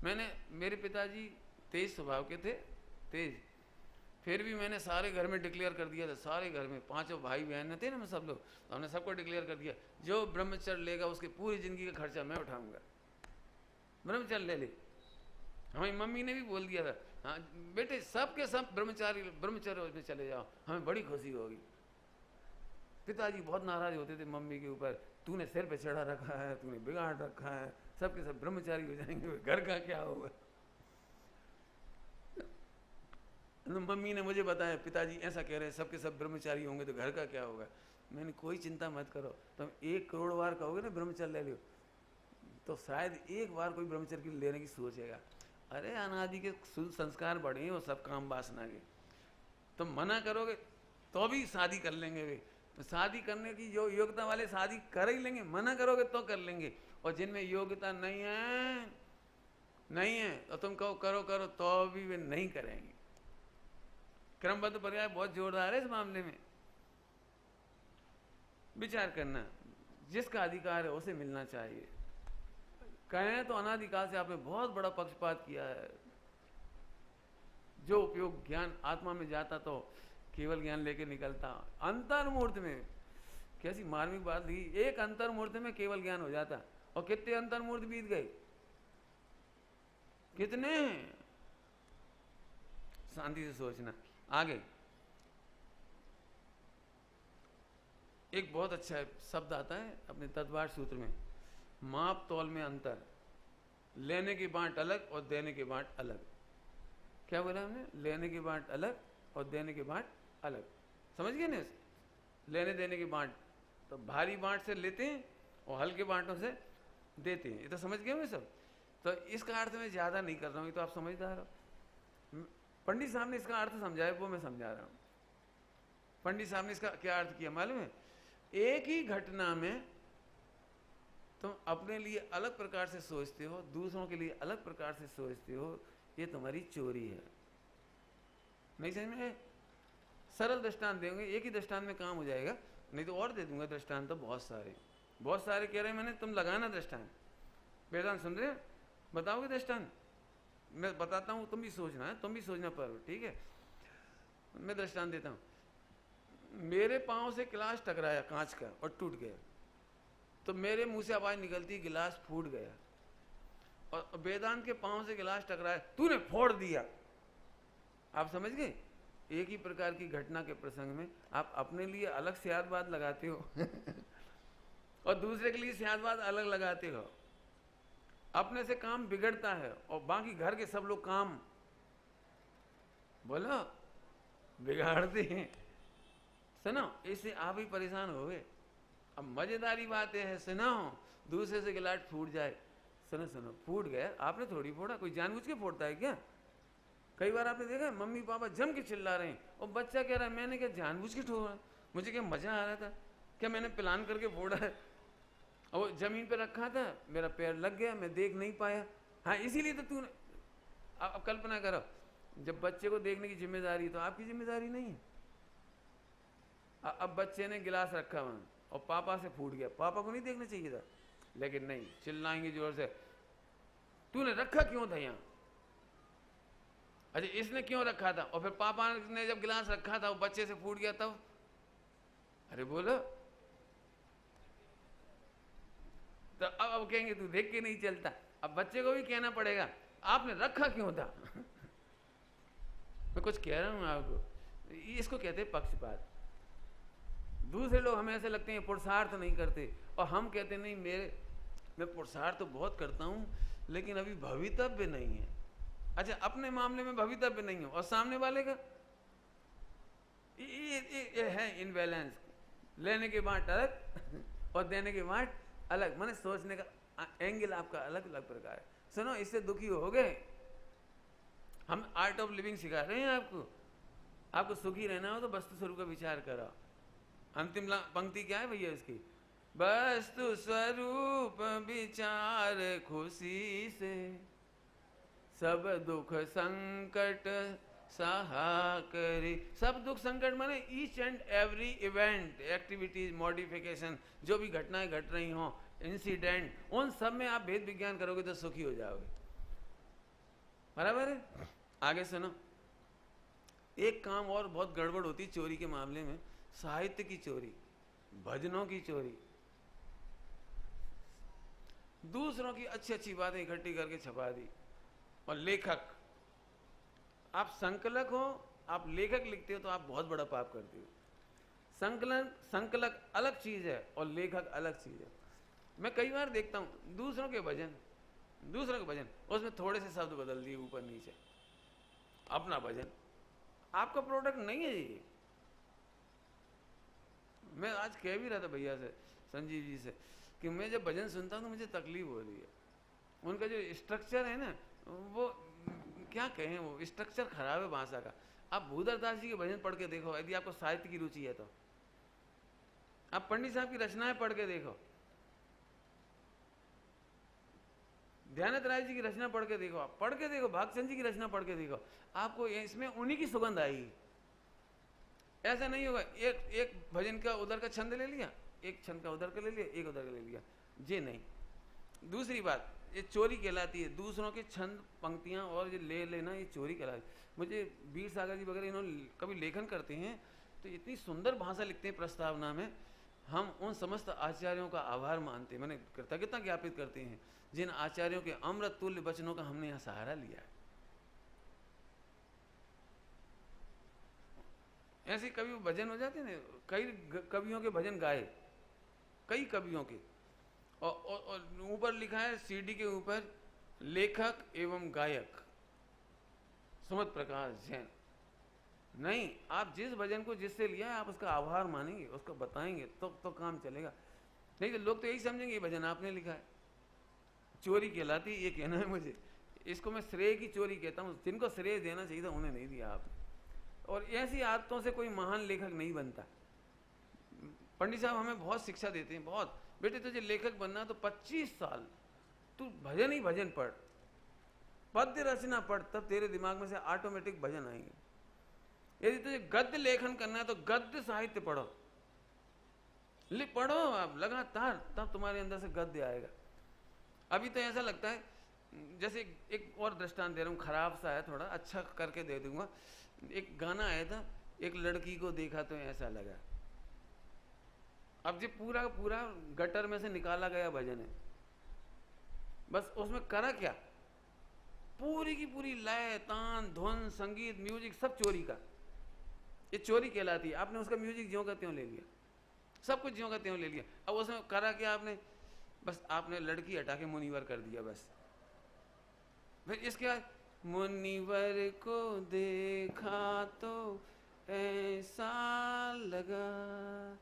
मैंने, मेरे पिताजी तेज स्वभाव के थे, तेज, फिर भी मैंने सारे घर में डिक्लेयर कर दिया था, सारे घर में 5 भाई बहन थे ना, मैं सब लोग, तो हमने सबको डिक्लेयर कर दिया जो ब्रह्मचर्य लेगा उसकी पूरी जिंदगी का खर्चा मैं उठाऊंगा, ब्रह्मचर्य ले ले। हमारी मम्मी ने भी बोल दिया था, हाँ बेटे सबके सब ब्रह्मचर्य में चले जाओ, हमें बड़ी खुशी होगी। पिताजी बहुत नाराज होते थे मम्मी के ऊपर, तूने सिर पे चढ़ा रखा है, तूने बिगाड़ रखा है, सबके सब ब्रह्मचारी हो जाएंगे, घर का क्या होगा। मम्मी ने मुझे बताया पिताजी ऐसा कह रहे हैं सबके सब ब्रह्मचारी होंगे तो घर का क्या होगा। मैंने कोई चिंता मत करो, तुम 1 करोड़ बार कहोगे ना ब्रह्मचर्य ले लो, तो शायद एक बार कोई ब्रह्मचर्य की लेने की सोचेगा। अरे अनादि के संस्कार बढ़े हैं वो सब काम वासना के, तुम मना करोगे तो भी शादी कर लेंगे वे, तो शादी करने की जो योग्यता वाले शादी कर ही लेंगे, मना करोगे तो कर लेंगे, और जिनमें योग्यता नहीं है तो तुम कहो करो करो तो भी वे नहीं करेंगे। क्रमबद्ध पर्याय बहुत जोरदार है इस मामले में। विचार करना, जिसका अधिकार है उसे मिलना चाहिए। कहें तो अनादिकाल से आपने बहुत बड़ा पक्षपात किया है। जो उपयोग ज्ञान आत्मा में जाता तो केवल ज्ञान लेके निकलता, अंतर्मूर्त में कैसी मार्मिक बात थी, एक अंतर्मूर्त में केवल ज्ञान हो जाता, और कितने अंतर्मूर्त बीत गए, कितने। शांति से सोचना। आगे एक बहुत अच्छा शब्द आता है अपने तत्वार सूत्र में, माप तौल में अंतर, लेने की बांट अलग और देने की बांट अलग। क्या बोला हमने, लेने की बांट अलग और देने की बांट अलग। समझ गए ना, लेने देने की बांट, तो भारी बांट से लेते हैं और हल्के बांटों से देते हैं, ये तो समझ गए होंगे सब। तो इसका अर्थ मैं ज्यादा नहीं कर रहा हूँ, तो आप समझदार हो। पंडित साहब ने इसका अर्थ समझाया, वो मैं समझा रहा हूँ। पंडित साहब ने इसका क्या अर्थ किया मालूम है, एक ही घटना में तुम अपने लिए अलग प्रकार से सोचते हो, दूसरों के लिए अलग प्रकार से सोचते हो, ये तुम्हारी चोरी है। नहीं समझ में? सरल दृष्टांत देंगे, एक ही दृष्टांत में काम हो जाएगा, नहीं तो और दे दूंगा दृष्टांत तो बहुत सारे कह रहे हैं मैंने, तुम लगाना दृष्टांत। वेदांत सुन रहे हो, बताओगे दृष्टांत? मैं बताता हूँ, तुम भी सोचना है, तुम भी सोचना पर, ठीक है। मैं दृष्टांत देता हूँ। मेरे पांव से गिलास टकराया कांच का और टूट गया, तो मेरे मुंह से आवाज निकलती गिलास फूट गया, और वेदांत के पांव से गिलास टकराया, तूने फोड़ दिया। आप समझ गए? एक ही प्रकार की घटना के प्रसंग में आप अपने लिए अलग सियादबाद लगाते हो और दूसरे के लिए सियादबाद अलग लगाते हो। अपने से काम बिगड़ता है और बाकी घर के सब लोग काम बोलो बिगाड़ते हैं। सुनो, इससे आप ही परेशान हो गए। अब मजेदारी बात है, सुनो, दूसरे से गिलास फूट जाए, सुनो फूट गया, आपने थोड़ी फोड़ा, कोई जानबूझ के फोड़ता है क्या? कई बार आपने देखा मम्मी पापा जम के चिल्ला रहे हैं और बच्चा कह रहा है मैंने क्या जानबूझ के ठोड़ा, मुझे क्या मजा आ रहा था, क्या मैंने प्लान करके फोड़ा है? और जमीन पे रखा था, मेरा पैर लग गया, मैं देख नहीं पाया, हाँ इसीलिए तो तूने। अब कल्पना करो, जब बच्चे को देखने की जिम्मेदारी है तो आपकी जिम्मेदारी नहीं है। अब बच्चे ने गिलास रखा वहां और पापा से फूट गया, पापा को नहीं देखना चाहिए था, लेकिन नहीं, चिल्लाएंगे जोर से, तूने रखा क्यों था यहाँ? अच्छा इसने क्यों रखा था, और फिर पापा ने जब गिलास रखा था वो बच्चे से फूट गया तब, अरे बोलो। तो अब कहेंगे तू देख के नहीं चलता, अब बच्चे को भी कहना पड़ेगा आपने रखा क्यों था। मैं कुछ कह रहा हूं आपको, इसको कहते हैं पक्षपात। दूसरे लोग हमें ऐसे लगते हैं पुरुषार्थ नहीं करते, और हम कहते नहीं मैं पुरुषार्थ तो बहुत करता हूं लेकिन अभी भवितव्य नहीं है। अच्छा अपने मामले में भवितव्य नहीं हो और सामने वाले का, ये है इनबैलेंस। लेने के बाद अलग और देने के बाद अलग, माने सोचने का एंगल आपका अलग अलग प्रकार है। सुनो, इससे दुखी हो गए, हम आर्ट ऑफ लिविंग सिखा रहे हैं आपको सुखी रहना हो तो वस्तु स्वरूप का विचार करो। अंतिम पंक्ति क्या है भैया इसकी, वस्तु स्वरूप विचार खुशी से सब दुख संकट सहा करी। सब दुख संकट माने each and every event, activities, modification, जो भी घटनाएं घट रही हों, इंसिडेंट, उन सब में आप भेद विज्ञान करोगे तो सुखी हो जाओगे। बराबर है। आगे सुनो, एक काम और बहुत गड़बड़ होती चोरी के मामले में, साहित्य की चोरी, भजनों की चोरी, दूसरों की अच्छी अच्छी बातें इकट्ठी करके छपा दी। और लेखक, आप संकलक हो, आप लेखक लिखते हो तो आप बहुत बड़ा पाप करते हो। संकलक अलग चीज है और लेखक अलग चीज है। मैं कई बार देखता हूं दूसरों के भजन, उसमें थोड़े से शब्द बदल दिए ऊपर नीचे, अपना भजन, आपका प्रोडक्ट नहीं है ये। मैं आज कह भी रहा था भैया से, संजीव जी से, कि मैं जब भजन सुनता हूं तो मुझे तकलीफ हो रही है। उनका जो स्ट्रक्चर है ना, वो क्या कहें, वो स्ट्रक्चर खराब है भाषा का। आप भूधर दास जी के भजन पढ़ के देखो, यदि आपको साहित्य की रुचि है तो। आप पंडित साहब की रचनाएं पढ़ के देखो, ध्यानत राय जी की रचना पढ़ के देखो, आप पढ़ के देखो, भागचंद जी की रचना पढ़ के देखो, आपको इसमें उन्हीं की सुगंध आएगी। ऐसा नहीं होगा एक भजन का उधर का छंद ले लिया, एक छंद का उधर का ले लिया, एक उधर का ले लिया, ये नहीं। दूसरी बात, ये चोरी कहलाती है, दूसरों के छंद पंक्तियां और ये ले लेना, ये चोरी कहलाती है। मुझे वीर सागर जी वगैरह इन्होंने कभी लेखन करते हैं तो इतनी सुंदर भाषा लिखते हैं प्रस्तावना में, हम उन समस्त आचार्यों का आभार मानते हैं, मैंने कृतज्ञता ज्ञापित करते हैं जिन आचार्यों के अमृत तुल्य वचनों का हमने यहाँ सहारा लिया है। ऐसे कभी भजन हो जाते हैं, कई कवियों के भजन गाए, कई कवियों के, और ऊपर लिखा है सीडी के ऊपर, लेखक एवं गायक सुमित प्रकाश जैन। नहीं, आप जिस भजन को जिससे लिया है आप उसका आभार मानेंगे, उसको बताएंगे तो काम चलेगा। नहीं तो लोग तो यही समझेंगे ये भजन आपने लिखा है। चोरी कहलाती ये कहना है मुझे, इसको मैं श्रेय की चोरी कहता हूँ। जिनको श्रेय देना चाहिए था उन्हें नहीं दिया आपने, और ऐसी आदतों से कोई महान लेखक नहीं बनता। पंडित साहब हमें बहुत शिक्षा देते हैं, बहुत, बेटे तुझे लेखक बनना तो 25 साल तू भजन ही भजन पढ़, पद्य रचना पढ़, तब तेरे दिमाग में से ऑटोमेटिक भजन आएंगे। यदि तुझे गद्य लेखन करना है तो गद्य साहित्य पढ़ो, पढ़ो आप लगातार, तब तुम्हारे अंदर से गद्य आएगा। अभी तो ऐसा लगता है, जैसे एक और दृष्टांत दे रहा हूँ, खराब सा है थोड़ा, अच्छा करके दे दूंगा। एक गाना आया था, एक लड़की को देखा तो ऐसा लगा। अब जो पूरा पूरा गटर में से निकाला गया भजन है, बस उसमें करा क्या, पूरी की पूरी लय, तान, धुन, संगीत, म्यूजिक सब चोरी का। ये चोरी कहलाती है। आपने उसका म्यूजिक ज्यों का त्यों ले लिया, सब कुछ ज्यों का त्यों ले लिया। अब उसमें करा क्या आपने, बस आपने लड़की हटा के मुनिवर कर दिया बस। फिर इसके बाद मुनिवर को देखा तो ऐसा लगा,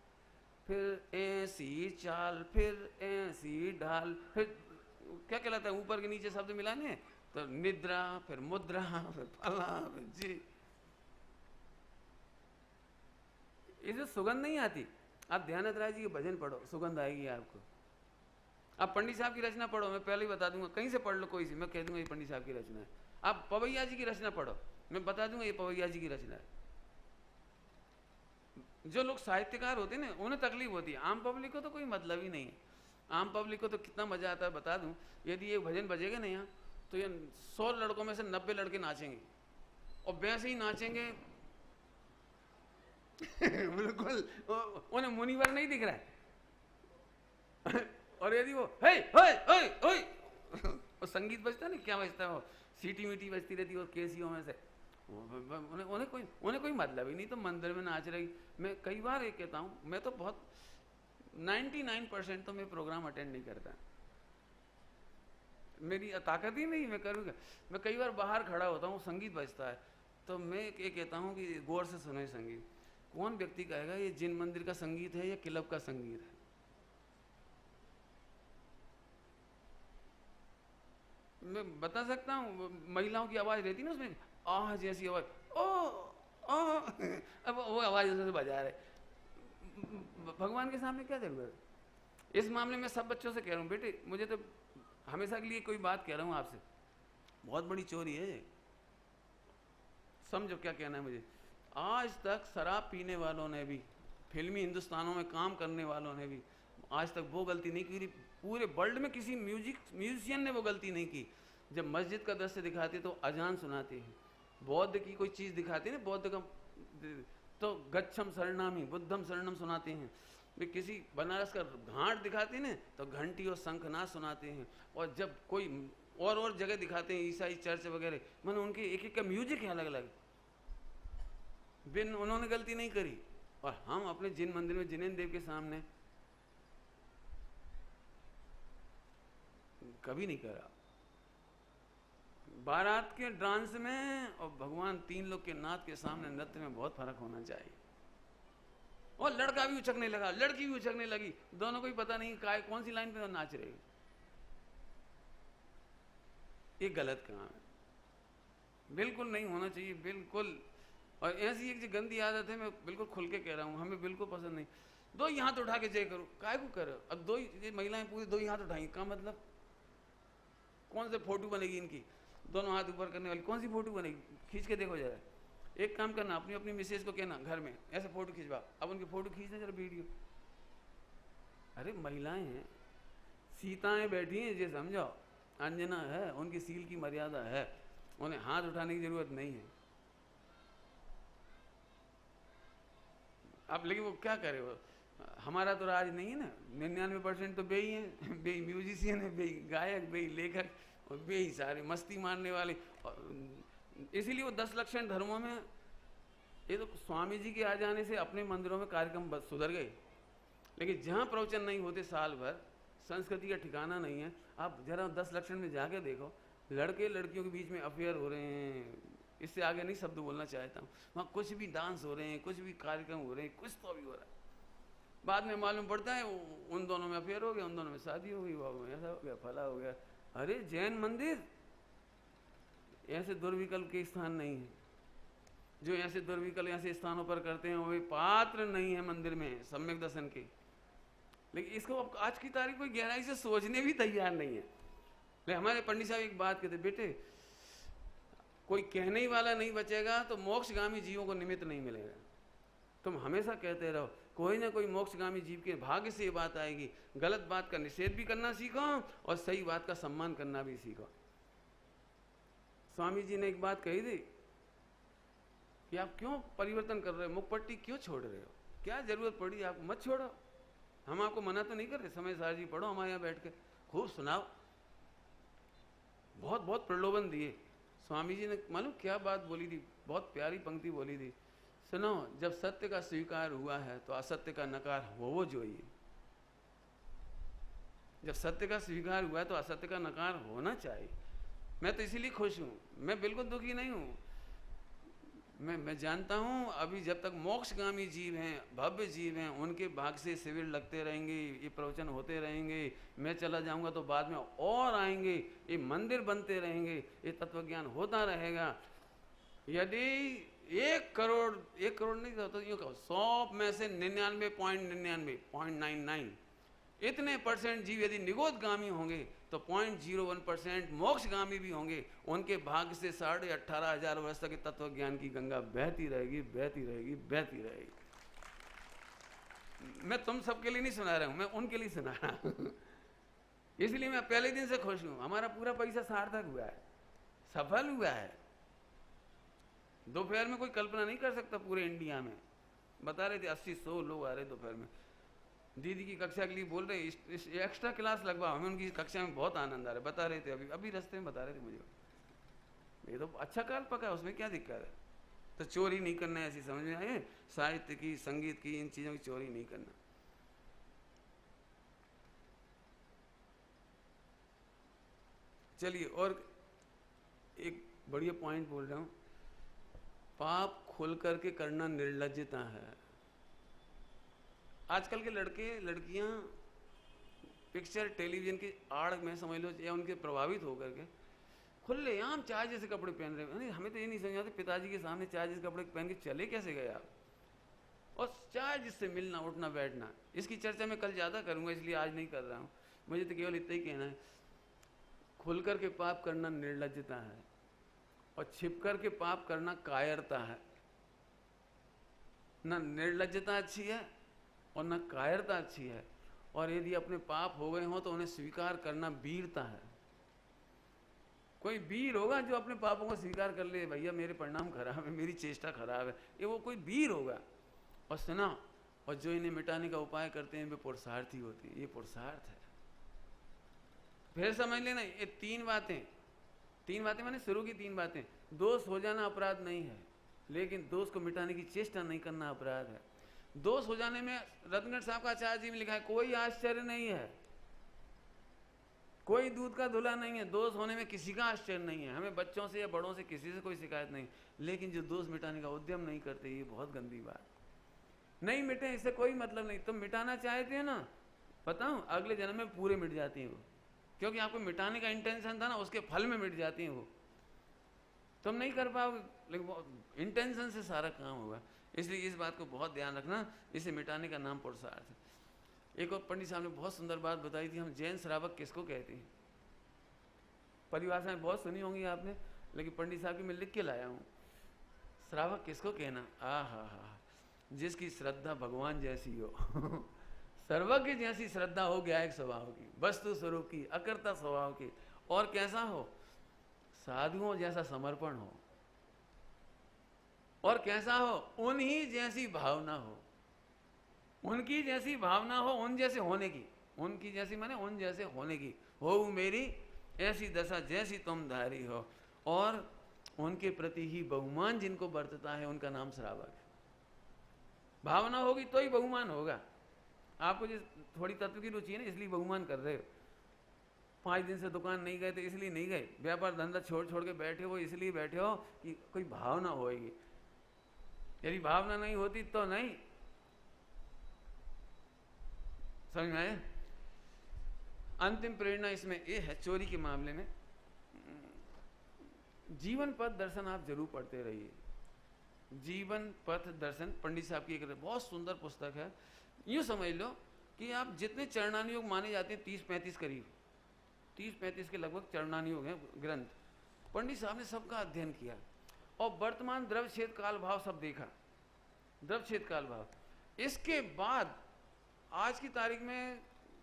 फिर ऐसी चाल, फिर ऐसी ढाल, फिर क्या कहलाता है, ऊपर के नीचे शब्द मिलाने, तो निद्रा, फिर मुद्रा, फिर फला, फिर जी। इसमें सुगंध नहीं आती। आप ध्यानत राय जी के भजन पढ़ो, सुगंध आएगी आपको। आप पंडित साहब की रचना पढ़ो, मैं पहले ही बता दूंगा, कहीं से पढ़ लो कोई सी, मैं कह दूंगा ये पंडित साहब की रचना है। आप पवैया जी की रचना पढ़ो, मैं बता दूंगा ये पवैया जी की रचना है। जो लोग साहित्यकार होते हैं ना, उन्हें तकलीफ होती है, आम पब्लिक को तो कोई मतलब ही नहीं है। आम पब्लिक को तो कितना मजा आता है बता दूं, यदि ये भजन बजेगा ना यहाँ, तो ये 100 लड़कों में से 90 लड़के नाचेंगे। और वैसे ही नाचेंगे बिल्कुल उन्हें मुनिवर नहीं दिख रहा है और यदि वो हे हे हे हे और संगीत बजता नहीं, क्या बजता है वो, सीटी मीटी बजती रहती है और केसियों में से, उन्हें कोई मतलब ही नहीं, तो मंदिर में नाच रही। मैं कई बार ये कहता हूँ, मैं तो बहुत 99% तो मैं प्रोग्राम अटेंड नहीं करता, मेरी ताकत ही नहीं, मैं करूँगा। मैं कई बार बाहर खड़ा होता हूँ, संगीत बजता है, तो मैं ये कहता हूँ कि गौर से सुने संगीत। कौन व्यक्ति कहेगा ये जिन मंदिर का संगीत है या क्लब का संगीत है? मैं बता सकता हूँ, महिलाओं की आवाज रहती ना उसमें, आह जैसी आवाज, ओ अब वो आवाज उसमें बजा रहे। भगवान के सामने क्या जरूरत है? इस मामले में सब बच्चों से कह रहा हूँ, बेटे मुझे तो हमेशा के लिए कोई बात कह रहा हूँ आपसे, बहुत बड़ी चोरी है ये, समझो क्या कहना है मुझे। आज तक शराब पीने वालों ने भी, फिल्मी हिंदुस्तानों में काम करने वालों ने भी आज तक वो गलती नहीं की, पूरे वर्ल्ड में किसी म्यूजिशियन ने वो गलती नहीं की। जब मस्जिद का दृश्य दिखाते तो अजान सुनाते हैं, बौद्ध की कोई चीज़ दिखाते हैं ना, बौद्ध का तो गच्छम शरणामी बुद्धम शरणम सुनाते हैं। वे किसी बनारस का घाट दिखाते हैं तो घंटी और शंखनाद सुनाते हैं। और जब कोई और जगह दिखाते हैं ईसाई चर्च वगैरह, मैंने उनके एक एक का म्यूजिक है अलग अलग, बिन उन्होंने गलती नहीं करी। और हम अपने जिन मंदिर में जिनेन्द्र देव के सामने कभी नहीं करा। बारात के डांस में और भगवान तीन लोग के नाथ के सामने नृत्य में बहुत फर्क होना चाहिए। और लड़का भी उछकने लगा, लड़की भी उछकने लगी, दोनों को ही पता नहीं कौन सी लाइन पे नाच रहे। ये गलत काम है, बिल्कुल नहीं होना चाहिए, बिल्कुल। और ऐसी एक जो गंदी आदत है, मैं बिल्कुल खुल के कह रहा हूँ, हमें बिल्कुल पसंद नहीं। दो ही हाथ उठा के जय करो, काय को करो? अब दो ही महिलाएं पूरी दो ही हाथ उठाएंगी, का मतलब कौन से फोटो बनेगी इनकी? दोनों हाथ ऊपर करने वाली कौन सी फोटो बनेगी? खींच के देखो जरा। एक काम करना, अपनी अपनी मिसेज को कहना घर में ऐसे फोटो खिंचवा, अब उनकी फोटो खींचना जरा वीडियो। अरे महिलाएं हैं, सीताएं बैठी हैं, ये समझो, अंजना है, उनकी सील की मर्यादा है, उन्हें हाथ उठाने की जरूरत नहीं है। अब लेकिन वो क्या करे, वो हमारा तो राज नहीं है ना। 99% तो बे ही हैं, बे म्यूजिशियन है, बे गायक, बे लेखक और बे ही सारे मस्ती मारने वाले। इसीलिए वो 10 लक्षण धर्मों में, ये तो स्वामी जी के आ जाने से अपने मंदिरों में कार्यक्रम सुधर गए। लेकिन जहाँ प्रवचन नहीं होते साल भर, संस्कृति का ठिकाना नहीं है। आप जरा 10 लक्षण में जाके देखो, लड़के लड़कियों के बीच में अफेयर हो रहे हैं, इससे आगे नहीं शब्द बोलना चाहता हूँ। वहाँ कुछ भी डांस हो रहे हैं, कुछ भी कार्यक्रम हो रहे हैं, कुछ तो भी हो रहा है, बाद में मालूम पड़ता है उन दोनों में अफेयर हो गया, उन दोनों में शादी हो गई, वो ऐसा हो गया, फला हो गया। अरे जैन मंदिर ऐसे दुर्विकल्प के स्थान नहीं है। जो ऐसे दुर्विकल्प ऐसे स्थानों पर करते हैं वो पात्र नहीं है मंदिर में सम्यक दर्शन के। लेकिन इसको आज की तारीख कोई गहराई से सोचने भी तैयार नहीं है। लेकिन हमारे पंडित साहब एक बात कहते, बेटे कोई कहने ही वाला नहीं बचेगा तो मोक्षगामी जीवों को निमित्त नहीं मिलेगा। तुम हमेशा कहते रहो, कोई ना कोई मोक्षगामी जीव के भाग्य से ये बात आएगी। गलत बात का निषेध भी करना सीखो और सही बात का सम्मान करना भी सीखो। स्वामी जी ने एक बात कही थी कि आप क्यों परिवर्तन कर रहे हो, मुखपट्टी क्यों छोड़ रहे हो, क्या जरूरत पड़ी आपको, मत छोड़ो। हम आपको मना तो नहीं कर रहे, समय सार जी पढ़ो हमारे यहाँ बैठ के, खूब सुनाओ। बहुत बहुत प्रलोभन दिए स्वामी जी ने। मालूम क्या बात बोली थी, बहुत प्यारी पंक्ति बोली थी, सुनो, जब सत्य का स्वीकार हुआ है तो असत्य का नकार हो जोइए। जब सत्य का स्वीकार हुआ है तो असत्य का नकार होना चाहिए। मैं तो इसीलिए खुश हूँ, मैं बिल्कुल दुखी नहीं हूँ। मैं जानता हूँ अभी जब तक मोक्षगामी जीव हैं, भव्य जीव हैं, उनके भाग से शिविर लगते रहेंगे, ये प्रवचन होते रहेंगे। मैं चला जाऊँगा तो बाद में और आएंगे, ये मंदिर बनते रहेंगे, ये तत्वज्ञान होता रहेगा। यदि 1 करोड़ नहीं तो यूँ कहो 100 में से 99.99 इतने % जीव यदि निगोदगामी होंगे तो 0.01% मोक्षगामी भी होंगे। उनके भाग्य से 18,500 वर्ष तक तत्व ज्ञान की गंगा बहती रहेगी, बहती रहेगी, बहती रहेगी। मैं तुम सबके लिए नहीं सुना रहा हूं, मैं उनके लिए सुना रहा हूं। इसलिए मैं पहले दिन से खुश हूं। हमारा पूरा पैसा सार्थक हुआ है, सफल हुआ है। दोपहर में कोई कल्पना नहीं कर सकता पूरे इंडिया में। बता रहे थे 80-100 लोग आ रहे दोपहर में। दीदी की कक्षा के लिए बोल रहे इस एक्स्ट्रा क्लास लगवा, हमें उनकी कक्षा में बहुत आनंद आ रहा है। बता रहे थे अभी अभी रास्ते में बता रहे थे मुझे, ये तो अच्छा काल पका, उसमें क्या दिक्कत है। तो चोरी नहीं करना है, ऐसी समझ में आए, साहित्य की, संगीत की, इन चीज़ों की चोरी नहीं करना। चलिए, और एक बढ़िया पॉइंट बोल रहा हूँ, पाप खोल करके करना निर्लज्जता है। आजकल के लड़के लड़कियां पिक्चर टेलीविजन की आड़ में समझ लो या उनके प्रभावित होकर के खुलेआम चाय जैसे कपड़े पहन रहे हैं। हमें तो ये नहीं समझ आता, पिताजी के सामने चाय जैसे कपड़े पहन के चले कैसे गए आप, और चाय जिससे मिलना उठना बैठना। इसकी चर्चा मैं कल ज़्यादा करूँगा, इसलिए आज नहीं कर रहा हूँ। मुझे तो केवल इतना ही कहना है, खुल कर के पाप करना निर्लज्जता है, और छिप कर के पाप करना कायरता है। न निर्लज्जता अच्छी है और न कायरता अच्छी है। और यदि अपने पाप हो गए हों तो उन्हें स्वीकार करना वीरता है। कोई वीर होगा जो अपने पापों को स्वीकार कर ले, भैया मेरे परिणाम खराब है, मेरी चेष्टा खराब है, ये वो कोई वीर होगा। और सुना, और जो इन्हें मिटाने का उपाय करते हैं वे पुरुषार्थी होते हैं। ये पुरुषार्थ है। फिर समझ लेना, ये तीन बातें मैंने शुरू की 3 बातें। दोष हो जाना अपराध नहीं है, लेकिन दोष को मिटाने की चेष्टा नहीं करना अपराध है। दोष हो जाने में, रत्नगढ़ साहब का आचार्य जी में लिखा है, कोई आश्चर्य नहीं है, कोई दूध का धुला नहीं है। दोष होने में किसी का आश्चर्य नहीं है। हमें बच्चों से या बड़ों से किसी से कोई शिकायत नहीं, लेकिन जो दोष मिटाने का उद्यम नहीं करते, ये बहुत गंदी बात। नहीं मिटे इससे कोई मतलब नहीं। तुम मिटाना चाहते हो ना, बताऊं, अगले जन्म में पूरे मिट जाती हैं वो, क्योंकि आपको मिटाने का इंटेंशन था ना, उसके फल में मिट जाती हैं वो। तुम नहीं कर पाओगे, लेकिन इंटेंशन से सारा काम होगा। इसलिए इस बात को बहुत ध्यान रखना, इसे मिटाने का नाम पुरुषार्थ है। एक और पंडित साहब ने बहुत सुंदर बात बताई थी, हम जैन श्रावक किसको कहते हैं। परिभाषाएं बहुत सुनी होंगी आपने, लेकिन पंडित साहब की मैं लिख के लाया हूँ। श्रावक किसको कहना, हा, जिसकी श्रद्धा भगवान जैसी हो सर्वज्ञ जैसी श्रद्धा हो, ज्ञायक स्वभाव की, वस्तु स्वरूप की, अकर्ता स्वभाव की, और कैसा हो, साधुओं जैसा समर्पण हो, और कैसा हो, उन्हीं जैसी भावना हो, उनकी जैसी भावना हो, उन जैसे होने की, उनकी जैसी माने उन जैसे होने की हो मेरी ऐसी दशा जैसी तुम धारी हो। और उनके प्रति ही बहुमान जिनको बरतता है उनका नाम श्रावक है। भावना होगी तो ही बहुमान होगा। आपको जिस थोड़ी तत्व की रुचि है ना, इसलिए बहुमान कर रहे हो। 5 दिन से दुकान नहीं गए तो इसलिए नहीं गए, व्यापार धंधा छोड़ के बैठे हो, इसलिए बैठे हो कि कोई भावना होगी। यदि भावना नहीं होती तो नहीं। समझ में आया। अंतिम प्रेरणा इसमें यह है, चोरी के मामले में जीवन पथ दर्शन आप जरूर पढ़ते रहिए। जीवन पथ दर्शन पंडित साहब की एक बहुत सुंदर पुस्तक है। यूँ समझ लो कि आप जितने चरणानुयोग माने जाते हैं 30-35 करीब 30-35 के लगभग चरणानुयोग हैं ग्रंथ, पंडित साहब ने सबका अध्ययन किया और वर्तमान द्रव्य क्षेत्र काल भाव सब देखा। द्रव्य क्षेत्र काल भाव, इसके बाद आज की तारीख में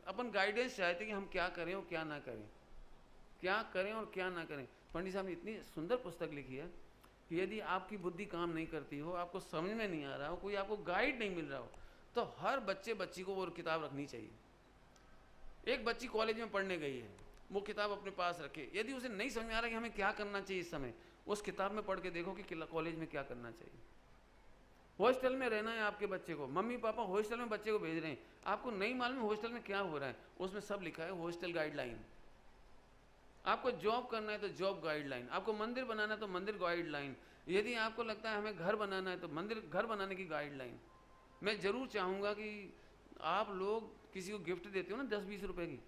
अपन गाइडेंस चाहते कि हम क्या करें और क्या ना करें, क्या करें और क्या ना करें। पंडित साहब ने इतनी सुंदर पुस्तक लिखी है कि यदि आपकी बुद्धि काम नहीं करती हो, आपको समझ में नहीं आ रहा हो, कोई आपको गाइड नहीं मिल रहा हो, तो हर बच्ची को वो किताब रखनी चाहिए। एक बच्ची कॉलेज में पढ़ने गई है, वो किताब अपने पास रखे। यदि उसे नहीं समझ में आ रहा कि हमें क्या करना चाहिए इस समय, उस किताब में पढ़ के देखो कि कॉलेज में क्या करना चाहिए। हॉस्टल में रहना है आपके बच्चे को, मम्मी पापा हॉस्टल में बच्चे को भेज रहे हैं, आपको नहीं मालूम हॉस्टल में क्या हो रहा है, उसमें सब लिखा है हॉस्टल गाइडलाइन। आपको जॉब करना है तो जॉब गाइडलाइन, आपको मंदिर बनाना है तो मंदिर गाइडलाइन, यदि आपको लगता है हमें घर बनाना है तो मंदिर घर बनाने की गाइडलाइन। मैं जरूर चाहूँगा कि आप लोग किसी को गिफ्ट देते हो ना 10-20 रुपए की,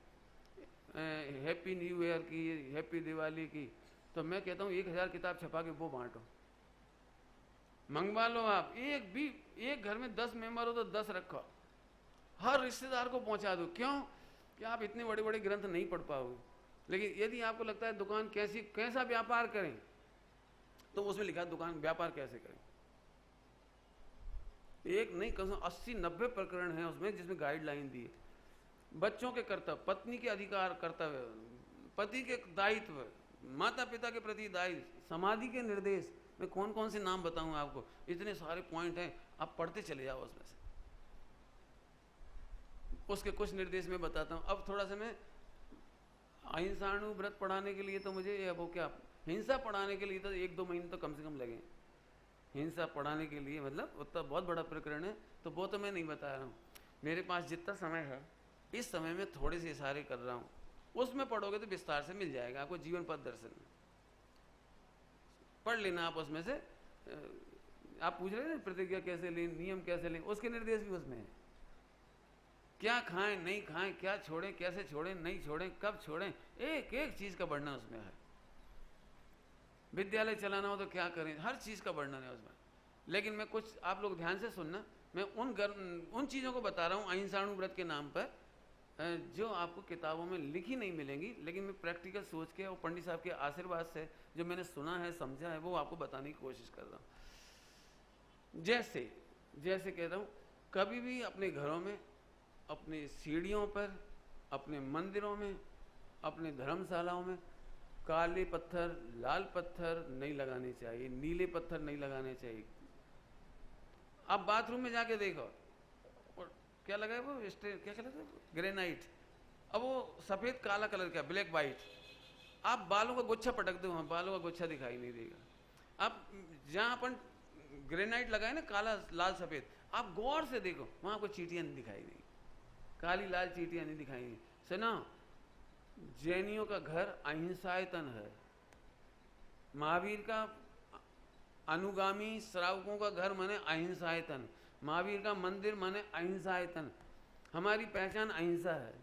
हैप्पी न्यू ईयर की, हैप्पी दिवाली की, तो मैं कहता हूँ 1000 किताब छपा के वो बांटो, मंगवा लो। आप एक घर में 10 मेंबर हो तो 10 रखो, हर रिश्तेदार को पहुंचा दो। क्यों कि आप इतने बड़े बड़े ग्रंथ नहीं पढ़ पाओगे, लेकिन यदि आपको लगता है दुकान कैसा व्यापार करें, तो उसमें लिखा है दुकान व्यापार कैसे करें। एक नहीं, कम से कम 80-90 प्रकरण है उसमें जिसमें गाइडलाइन दी है। बच्चों के कर्तव्य, पत्नी के अधिकार कर्तव्य, पति के दायित्व, माता पिता के प्रति दायित्व, समाधि के निर्देश, मैं कौन कौन से नाम बताऊं आपको, इतने सारे पॉइंट हैं, आप पढ़ते चले जाओ उसमें से। उसके कुछ निर्देश मैं बताता हूं। अब थोड़ा सा मैं अहिंसाणु व्रत पढ़ाने के लिए तो मुझे वो क्या, हिंसा पढ़ाने के लिए तो 1-2 महीने तो कम से कम लगे। हिंसा पढ़ाने के लिए मतलब उतना बहुत बड़ा प्रकरण है, तो वो तो मैं नहीं बता रहा हूँ। मेरे पास जितना समय है इस समय में थोड़े से इशारे कर रहा हूँ, उसमें पढ़ोगे तो विस्तार से मिल जाएगा आपको। जीवन पथ दर्शन पढ़ लेना आप, उसमें से आप पूछ रहे थे प्रतिज्ञा कैसे लें, नियम कैसे लें, उसके निर्देश भी उसमें है। क्या खाएं नहीं खाएं, क्या छोड़ें कैसे छोड़ें, नहीं छोड़ें कब छोड़ें, एक एक चीज का वर्णन उसमें है। विद्यालय चलाना हो तो क्या करें, हर चीज का वर्णन है उसमें। लेकिन मैं कुछ, आप लोग ध्यान से सुनना, मैं उन चीजों को बता रहा हूँ अहिंसाणु व्रत के नाम पर, जो आपको किताबों में लिखी नहीं मिलेंगी, लेकिन मैं प्रैक्टिकल सोच के और पंडित साहब के आशीर्वाद से जो मैंने सुना है समझा है वो आपको बताने की कोशिश कर रहा हूँ। जैसे जैसे कह रहा हूँ, कभी भी अपने घरों में, अपनी सीढ़ियों पर, अपने मंदिरों में, अपने धर्मशालाओं में काले पत्थर, लाल पत्थर नहीं लगाने चाहिए, नीले पत्थर नहीं लगाने चाहिए। आप बाथरूम में जाके देखो, और क्या लगा है वो, क्या लगा है, ग्रेनाइट। अब वो सफेद काला कलर का, ब्लैक वाइट। आप बालों का गुच्छा पटक दो, वहां बालों का गुच्छा दिखाई नहीं देगा। अब जहां अपन ग्रेनाइट लगाए ना, काला लाल सफेद, आप गौर से देखो वहां आपको चींटियां नहीं दिखाई देगी, काली लाल चींटियां नहीं दिखाई देगी। सुना, जैनियों का घर अहिंसायतन है, महावीर का अनुगामी श्रावकों का घर माने अहिंसायतन, महावीर का मंदिर माने अहिंसायतन। हमारी पहचान अहिंसा है।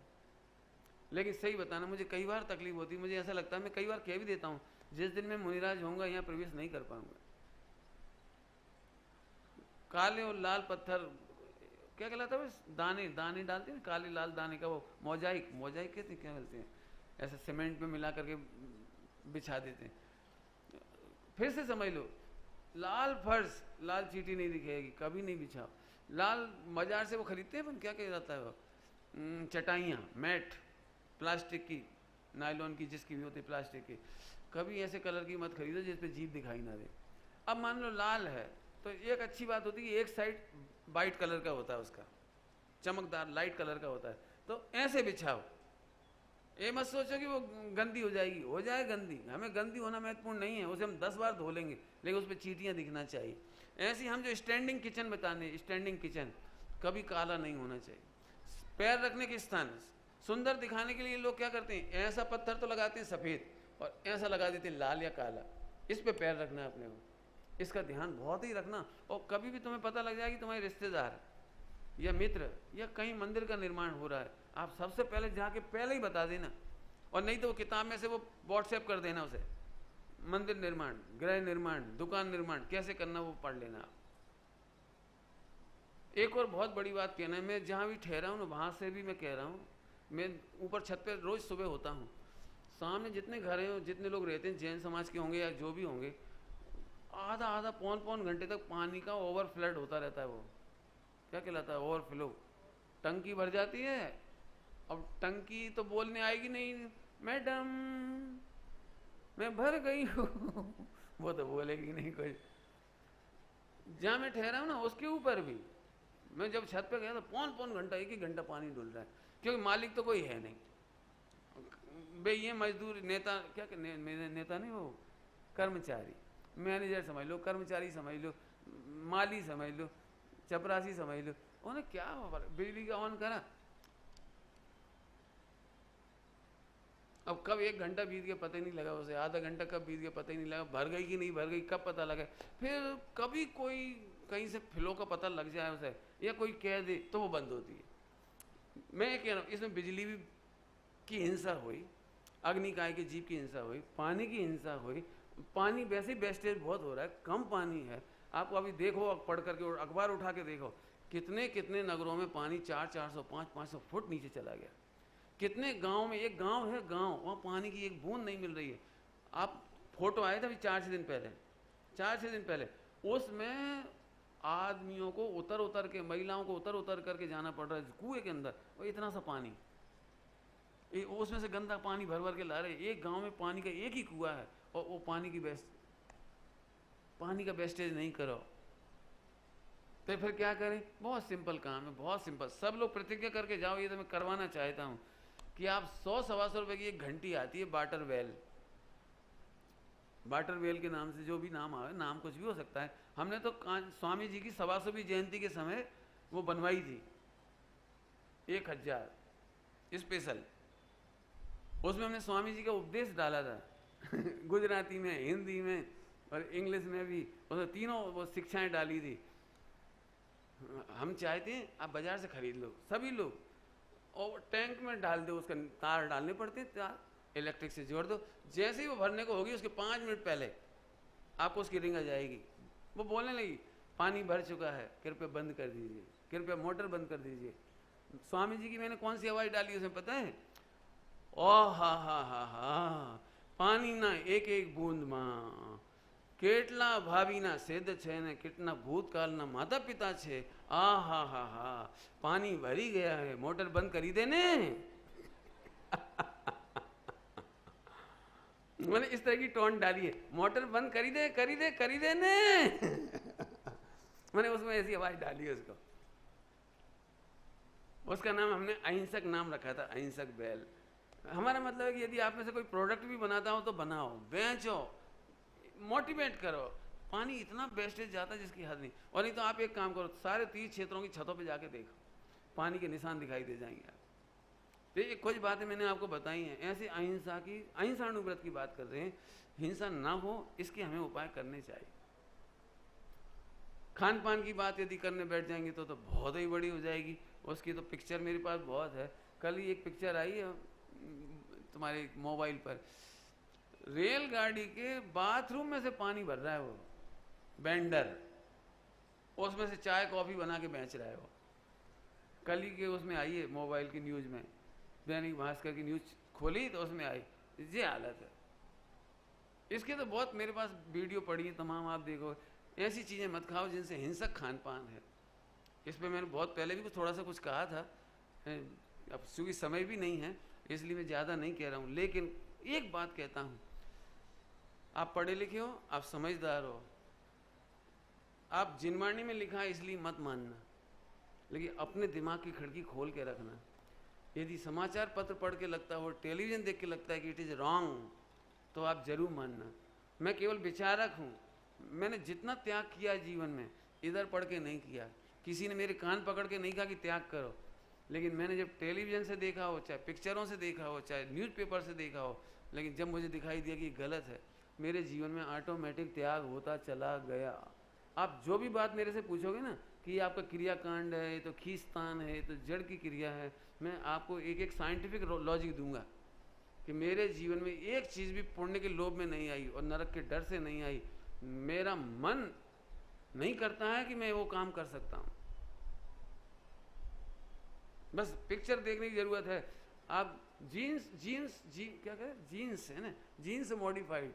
लेकिन सही बताना, मुझे कई बार तकलीफ होती है, मुझे ऐसा लगता है, मैं कई बार कह भी देता हूं, जिस दिन मैं मुनिराज होऊंगा यहाँ प्रवेश नहीं कर पाऊंगा। काले और लाल पत्थर क्या कहलाता है, दाने दाने डालते हैं, काले लाल दाने का वो मोजाइक, मोजाइक कहते हैं, क्या बोलते हैं, ऐसे सीमेंट में मिला करके बिछा देते हैं। फिर से समझ लो, लाल फर्श, लाल चींटी नहीं दिखेगी, कभी नहीं बिछाओ। लाल बाजार से वो खरीदते हैं, क्या कह जाता है वो, चटाइयाँ, मैट, प्लास्टिक की, नायलॉन की, जिसकी भी होती है प्लास्टिक की, कभी ऐसे कलर की मत खरीदो जिस पे जीभ दिखाई ना दे। अब मान लो लाल है तो एक अच्छी बात होती है कि एक साइड वाइट कलर का होता है, उसका चमकदार लाइट कलर का होता है, तो ऐसे बिछाओ। ये मत सोचो कि वो गंदी हो जाएगी, हो जाए गंदी, हमें गंदी होना महत्वपूर्ण नहीं है, उसे हम 10 बार धो लेंगे, लेकिन उस पर चींटियां दिखना चाहिए। ऐसे ही हम जो स्टैंडिंग किचन बताने, स्टैंडिंग किचन कभी काला नहीं होना चाहिए। पैर रखने के स्थान सुंदर दिखाने के लिए लोग क्या करते हैं, ऐसा पत्थर तो लगाते हैं सफेद और ऐसा लगा देते हैं लाल या काला, इस पे पैर रखना है अपने को, इसका ध्यान बहुत ही रखना। और कभी भी तुम्हें पता लग जाएगा कि तुम्हारे रिश्तेदार या मित्र या कहीं मंदिर का निर्माण हो रहा है, आप सबसे पहले जाके पहले ही बता देना, और नहीं तो वो किताब में से वो व्हाट्सएप कर देना उसे, मंदिर निर्माण, गृह निर्माण, दुकान निर्माण कैसे करना वो पढ़ लेना आप। एक और बहुत बड़ी बात कहना है, मैं जहाँ भी ठहरा हूँ ना वहाँ से भी मैं कह रहा हूँ, मैं ऊपर छत पे रोज सुबह होता हूँ, सामने जितने घर हैं, जितने लोग रहते हैं, जैन समाज के होंगे या जो भी होंगे, आधा आधा पौन घंटे तक पानी का ओवर फ्लड होता रहता है। वो क्या कहलाता है, ओवरफ्लो। टंकी भर जाती है, अब टंकी तो बोलने आएगी नहीं, मैडम मैं भर गई हूँ वो तो बोलेगी नहीं कोई। जहाँ मैं ठहरा हूँ ना उसके ऊपर भी मैं जब छत पे गया तो पौन घंटा, 1 घंटा पानी डुल रहा है, क्योंकि मालिक तो कोई है नहीं। भाई ये मजदूर, नेता क्या नेता नहीं, वो कर्मचारी, मैनेजर समझ लो, कर्मचारी समझ लो, माली समझ लो, चपरासी समझ लो, उन्हें क्या बिजली का ऑन करा, अब कब 1 घंटा बीत गया पता ही नहीं लगा, उसे आधा घंटा कब बीत गया पता ही नहीं लगा, भर गई कि नहीं भर गई कब पता लगा। फिर कभी कोई कहीं से फ्लो का पता लग जाए उसे, या कोई कह दे तो वो बंद होती है। मैं ये कह रहा हूँ, इसमें बिजली भी की हिंसा हुई, अग्निकाय के जीव की हिंसा हुई, पानी की हिंसा हुई। पानी वैसे ही वेस्टेज बहुत हो रहा है, कम पानी है। आपको अभी देखो, पढ़ करके और अखबार उठा के देखो, कितने कितने नगरों में पानी 400-400 500-500 फुट नीचे चला गया। कितने गांव में, एक गांव है गांव, वहाँ पानी की एक बूंद नहीं मिल रही है। आप फोटो आए थे अभी 4-6 दिन पहले, 4-6 दिन पहले, उसमें आदमियों को उतर उतर के, महिलाओं को उतर उतर करके जाना पड़ रहा है कुएं के अंदर, और इतना सा पानी, उसमें से गंदा पानी भर भर के ला रहे। एक गांव में पानी का एक ही कुआं है और वो पानी की पानी का वेस्टेज नहीं करो। तो फिर क्या करें? बहुत सिंपल काम है, बहुत सिंपल। सब लोग प्रतिज्ञा करके जाओ, ये तो मैं करवाना चाहता हूँ कि आप 100-125 रुपए की एक घंटी आती है वाटर वेल, वाटर वेल के नाम से, जो भी नाम आवे, नाम कुछ भी हो सकता है। हमने तो स्वामी जी की 125वीं जयंती के समय वो बनवाई थी 1000 स्पेशल। उसमें हमने स्वामी जी का उपदेश डाला था गुजराती में, हिंदी में और इंग्लिश में भी, उसमें तीनों वो शिक्षाएं डाली थी। हम चाहते हैं आप बाजार से खरीद लो सभी लोग, और टैंक में डाल दो, उसका तार डालने पड़ते हैं, तार इलेक्ट्रिक से जोड़ दो। जैसे ही वो भरने को होगी उसके 5 मिनट पहले आपको उसकी रिंग आ जाएगी। वो बोलने लगी पानी भर चुका है, कृपया बंद कर दीजिए, कृपया मोटर बंद कर दीजिए। स्वामी जी की मैंने कौन सी आवाज डाली उसमें पता है? ओ हा, पानी ना एक एक बूंद मां, केटला भावीना सेद छे ने कितना भूतकालना माता पिता छे, आ हा, पानी भरी गया है, मोटर बंद करी देने मैंने इस तरह की टोन डाली है, मोटर बंद करी दे ने मैंने उसमें ऐसी आवाज डाली है उसको। उसका नाम हमने अहिंसक नाम रखा था, अहिंसक बैल। हमारा मतलब है कि यदि आप में से कोई प्रोडक्ट भी बनाता हो तो बनाओ, बेचो, मोटिवेट करो। पानी इतना वेस्टेज जाता है जिसकी हद नहीं। और नहीं तो आप एक काम करो, सारे 30 क्षेत्रों की छतों पे जाके देखो, पानी के निशान दिखाई दे जाएंगे आप। तो ये कुछ बातें मैंने आपको बताई हैं। ऐसे अहिंसा की, अहिंसानुव्रत की बात कर रहे हैं, हिंसा ना हो इसके हमें उपाय करने चाहिए। खान पान की बात यदि करने बैठ जाएंगे तो बहुत ही बड़ी हो जाएगी। उसकी तो पिक्चर मेरे पास बहुत है। कल ही एक पिक्चर आई है तुम्हारे मोबाइल पर, रेलगाड़ी के बाथरूम में से पानी भर रहा है वो वेंडर, उसमें से चाय कॉफी बना के बेच रहा है वो। कल ही के उसमें आई है मोबाइल की न्यूज में, दैनिक भास्कर की न्यूज खोली तो उसमें आई, ये हालत है। इसके तो बहुत मेरे पास वीडियो पड़ी है तमाम, आप देखो। ऐसी चीजें मत खाओ जिनसे हिंसक खान पान है। इस पर मैंने बहुत पहले भी थोड़ा सा कुछ कहा था, अब चूंकि समय भी नहीं है इसलिए मैं ज़्यादा नहीं कह रहा हूँ। लेकिन एक बात कहता हूँ, आप पढ़े लिखे हो, आप समझदार हो, आप जिनवाणी में लिखा है इसलिए मत मानना, लेकिन अपने दिमाग की खिड़की खोल के रखना। यदि समाचार पत्र पढ़ के लगता हो, टेलीविज़न देख के लगता है कि इट इज़ रॉन्ग, तो आप जरूर मानना। मैं केवल विचारक हूँ। मैंने जितना त्याग किया जीवन में, इधर पढ़ के नहीं किया। किसी ने मेरे कान पकड़ के नहीं कहा कि त्याग करो, लेकिन मैंने जब टेलीविज़न से देखा हो, चाहे पिक्चरों से देखा हो, चाहे न्यूज़पेपर से देखा हो, लेकिन जब मुझे दिखाई दिया कि गलत है, मेरे जीवन में ऑटोमेटिक त्याग होता चला गया। आप जो भी बात मेरे से पूछोगे ना कि ये आपका क्रियाकांड है, ये तो खींचतान है, ये तो जड़ की क्रिया है, मैं आपको एक एक साइंटिफिक लॉजिक दूंगा कि मेरे जीवन में एक चीज़ भी पुण्य के लोभ में नहीं आई और नरक के डर से नहीं आई। मेरा मन नहीं करता है कि मैं वो काम कर सकता हूँ। बस पिक्चर देखने की जरूरत है। आप क्या कहें, जीन्स है ना, जीन्स मॉडिफाइड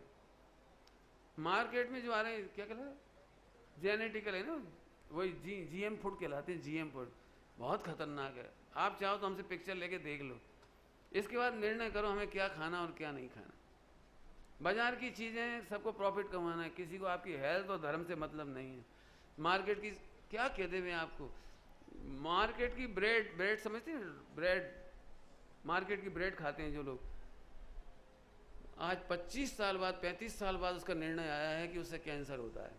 मार्केट में जो आ रहे हैं, क्या कहते हैं, जेनेटिकल है ना, वही जीएम फूड कहलाते हैं। जीएम फूड बहुत खतरनाक है। आप चाहो तो हमसे पिक्चर लेके देख लो, इसके बाद निर्णय करो हमें क्या खाना और क्या नहीं खाना। बाजार की चीज़ें सबको प्रॉफिट कमाना है, किसी को आपकी हेल्थ और धर्म से मतलब नहीं है। मार्केट की क्या कहते हैं आपको, मार्केट की ब्रेड समझते हैं, ब्रेड, मार्केट की ब्रेड खाते हैं जो लोग, आज 25 साल बाद 35 साल बाद उसका निर्णय आया है कि उससे कैंसर होता है।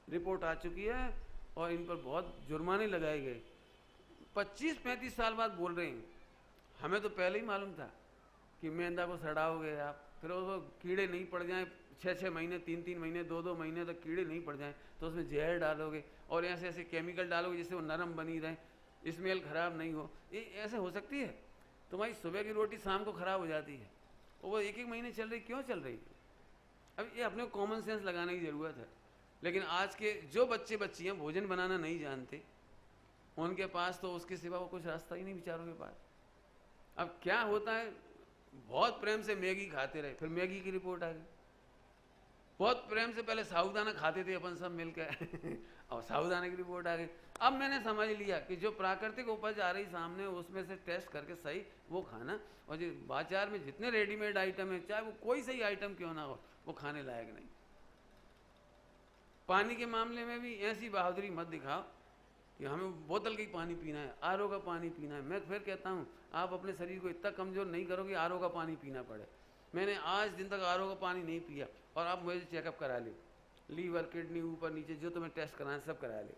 रिपोर्ट आ चुकी है और इन पर बहुत जुर्माने लगाए गए। 25-35 साल बाद बोल रहे हैं। हमें तो पहले ही मालूम था कि मैदा को सड़ाओगे आप, फिर वो कीड़े नहीं पड़ जाएं, 6-6 महीने, 3-3 महीने, 2-2 महीने तक कीड़े नहीं पड़ जाएं तो उसमें जहर डालोगे और ऐसे ऐसे केमिकल डालोगे जिससे वो नरम बनी रहे, स्मेल खराब नहीं हो। ये ऐसे हो सकती है? तुम्हारी सुबह की रोटी शाम को खराब हो जाती है और वो 1-1 महीने चल रही, क्यों चल रही है? अब ये अपने कॉमन सेंस लगाने की ज़रूरत है। लेकिन आज के जो बच्चे बच्चियाँ भोजन बनाना नहीं जानते, उनके पास तो उसके सिवा वो कुछ रास्ता ही नहीं बेचारों के पास। अब क्या होता है, बहुत प्रेम से मैगी खाते रहे, फिर मैगी की रिपोर्ट आ गई। बहुत प्रेम से पहले साबूदाना खाते थे अपन सब मिलकर और साबूदाने की रिपोर्ट आ गई। अब मैंने समझ लिया कि जो प्राकृतिक उपज आ रही सामने, उसमें से टेस्ट करके सही वो खाना, और जो बाजार में जितने रेडीमेड आइटम है, चाहे वो कोई सही आइटम क्यों ना हो, वो खाने लायक नहीं। पानी के मामले में भी ऐसी बहादुरी मत दिखाओ कि हमें बोतल का ही पानी पीना है, आरओ का पानी पीना है। मैं फिर कहता हूँ आप अपने शरीर को इतना कमज़ोर नहीं करो कि आरओ का पानी पीना पड़े। मैंने आज दिन तक आरओ का पानी नहीं पिया, और आप मुझे चेकअप करा ले, लीवर किडनी ऊपर नीचे जो तुम्हें टेस्ट कराना सब करा ले।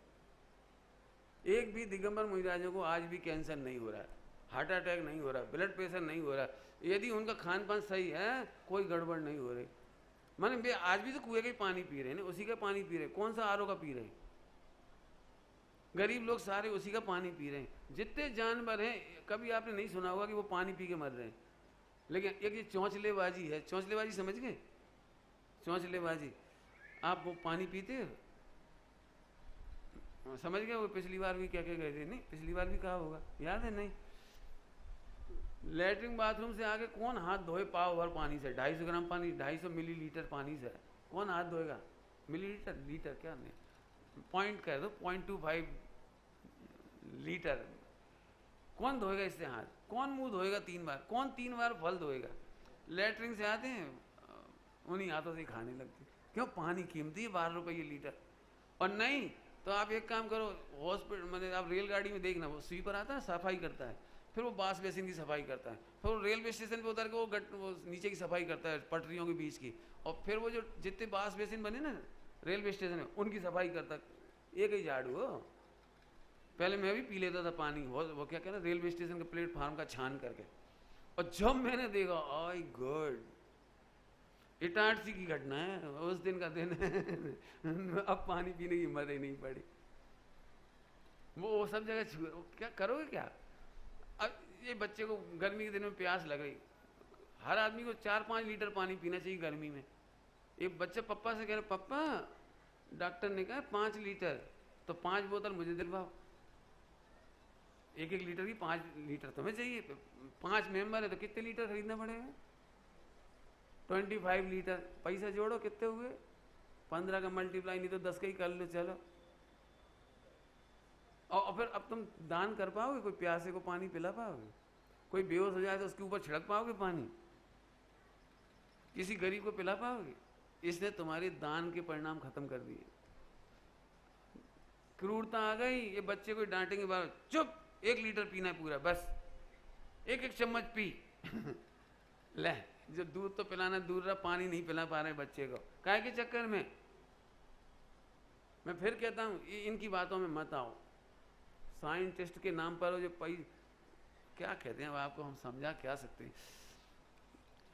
एक भी दिगंबर मुनिराजों को आज भी कैंसर नहीं हो रहा है, हार्ट अटैक नहीं हो रहा, ब्लड प्रेशर नहीं हो रहा, यदि उनका खान पान सही है, कोई गड़बड़ नहीं हो रही। माने वे आज भी तो कुएं का ही पानी पी रहे हैं, उसी का पानी पी रहे हैं, कौन सा आरओ का पी रहे हैं? गरीब लोग सारे उसी का पानी पी रहे हैं। जितने जानवर हैं, कभी आपने नहीं सुना होगा कि वो पानी पी के मर रहे हैं। लेकिन एक ये चौंचलेबाजी है, चौंचलेबाजी समझ गए? चौंचलेबाजी, आप वो पानी पीते हो, समझ गए? वो पिछली बार भी क्या क्या गए थे, नहीं पिछली बार भी कहा होगा, याद है? नहीं। लेटरिन बाथरूम से आके कौन हाथ धोए पाव भर पानी से? 250 ग्राम पानी, 250 मिलीलीटर पानी से कौन हाथ धोएगा? मिलीलीटर, लीटर क्या नहीं, पॉइंट कह दो, 0.25 लीटर। कौन धोएगा इससे हाथ? कौन मुंह धोएगा 3 बार? कौन 3 बार फल धोएगा? लेटरिन से आते हैं, उन्हीं हाथों से खाने लगते। क्यों? पानी कीमती है, 12 रुपये लीटर। और नहीं तो आप एक काम करो, हॉस्पिटल मैंने आप रेलगाड़ी में देखना, वो स्वीपर आता है, सफाई करता है, फिर वो बास बेसिन की सफाई करता है, फिर वो रेलवे स्टेशन पे उतर के वो नीचे की सफाई करता है, पटरियों के बीच की, और फिर वो जो जितने बास बेसिन बने ना रेलवे स्टेशन में, उनकी सफाई करता है। एक ही झाड़ू हो। पहले मैं भी पी लेता था पानी, वो क्या कहना, रेलवे स्टेशन के प्लेटफार्म का छान करके। और जब मैंने देखा, आई गॉड, इटारसी की घटना है, उस दिन का दिन है। अब पानी पीने की हिम्मत ही नहीं पड़ी। वो सब जगह क्या करोगे क्या? अब ये बच्चे को गर्मी के दिन में प्यास लग रही, हर आदमी को 4-5 लीटर पानी पीना चाहिए गर्मी में। एक बच्चा पप्पा से कह रहे, पप्पा डॉक्टर ने कहा 5 लीटर, तो 5 बोतल मुझे दिलवाओ। 1-1 लीटर की 5 लीटर तुम्हें चाहिए, 5 मेंबर है तो कितने लीटर खरीदना पड़ेगा? 25 लीटर। पैसा जोड़ो, कितने हुए? 15 का मल्टीप्लाई, नहीं तो 10 का ही कर लो, चलो। और फिर अब तुम दान कर पाओगे? कोई प्यासे को पानी पिला पाओगे? कोई बेहोश हो जाए तो उसके ऊपर छिड़क पाओगे पानी? किसी गरीब को पिला पाओगे? इसने तुम्हारे दान के परिणाम खत्म कर दिए। क्रूरता आ गई। ये बच्चे को डांटेंगे बार, चुप, 1 लीटर पीना है पूरा, बस 1-1 चम्मच पी। ले, जो दूध तो पिलाना दूर रहा, पानी नहीं पिला पा रहे बच्चे को, काहे के चक्कर में? मैं फिर कहता हूँ, इनकी बातों में मत आओ। साइंटिस्ट के नाम पर जो क्या कहते हैं, आपको हम समझा क्या सकते हैं?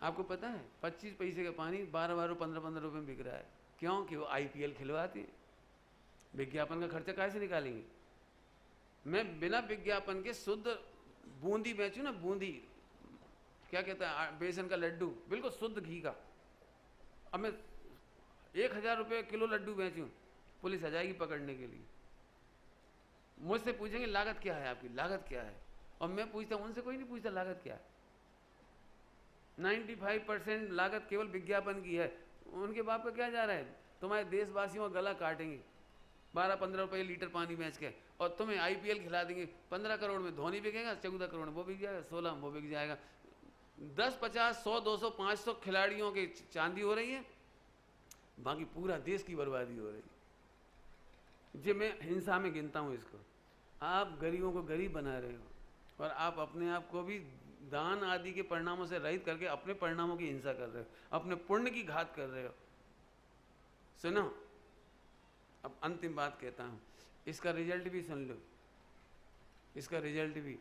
आपको पता है 25 पैसे का पानी 12-12, 15-15 रुपए में बिक रहा है। क्यों? कि वो IPL खिलवाते हैं। विज्ञापन का खर्चा कैसे निकालेंगे? मैं बिना विज्ञापन के शुद्ध बूंदी बेचूं ना, बूंदी क्या कहता है, बेसन का लड्डू, बिल्कुल शुद्ध घी का। अब मैं 1000 रुपये किलो लड्डू बेचूं, पुलिस आ जाएगी पकड़ने के लिए। मुझसे पूछेंगे लागत क्या है आपकी, लागत क्या है? और मैं पूछता हूं, उनसे कोई नहीं पूछता लागत क्या है। 95% लागत केवल विज्ञापन की है। उनके बाप का क्या जा रहा है? तुम्हारे देशवासियों का गला काटेंगे 12-15 रुपये लीटर पानी बेच के, और तुम्हें IPL खिला देंगे। 15 करोड़ में धोनी बिकेगा, 14 करोड़ में वो बिक जाएगा, 16 में वो बिक जाएगा। 10, 50, 100, 200, 500 खिलाड़ियों की चांदी हो रही है, बाकी पूरा देश की बर्बादी हो रही है। जो मैं हिंसा में गिनता हूँ इसको। आप गरीबों को गरीब बना रहे हो, और आप अपने आप को भी दान आदि के परिणामों से रहित करके अपने परिणामों की हिंसा कर रहे हो, अपने पुण्य की घात कर रहे हो। सुनो, अब अंतिम बात कहता हूं, इसका रिजल्ट भी सुन लो। इसका रिजल्ट भी,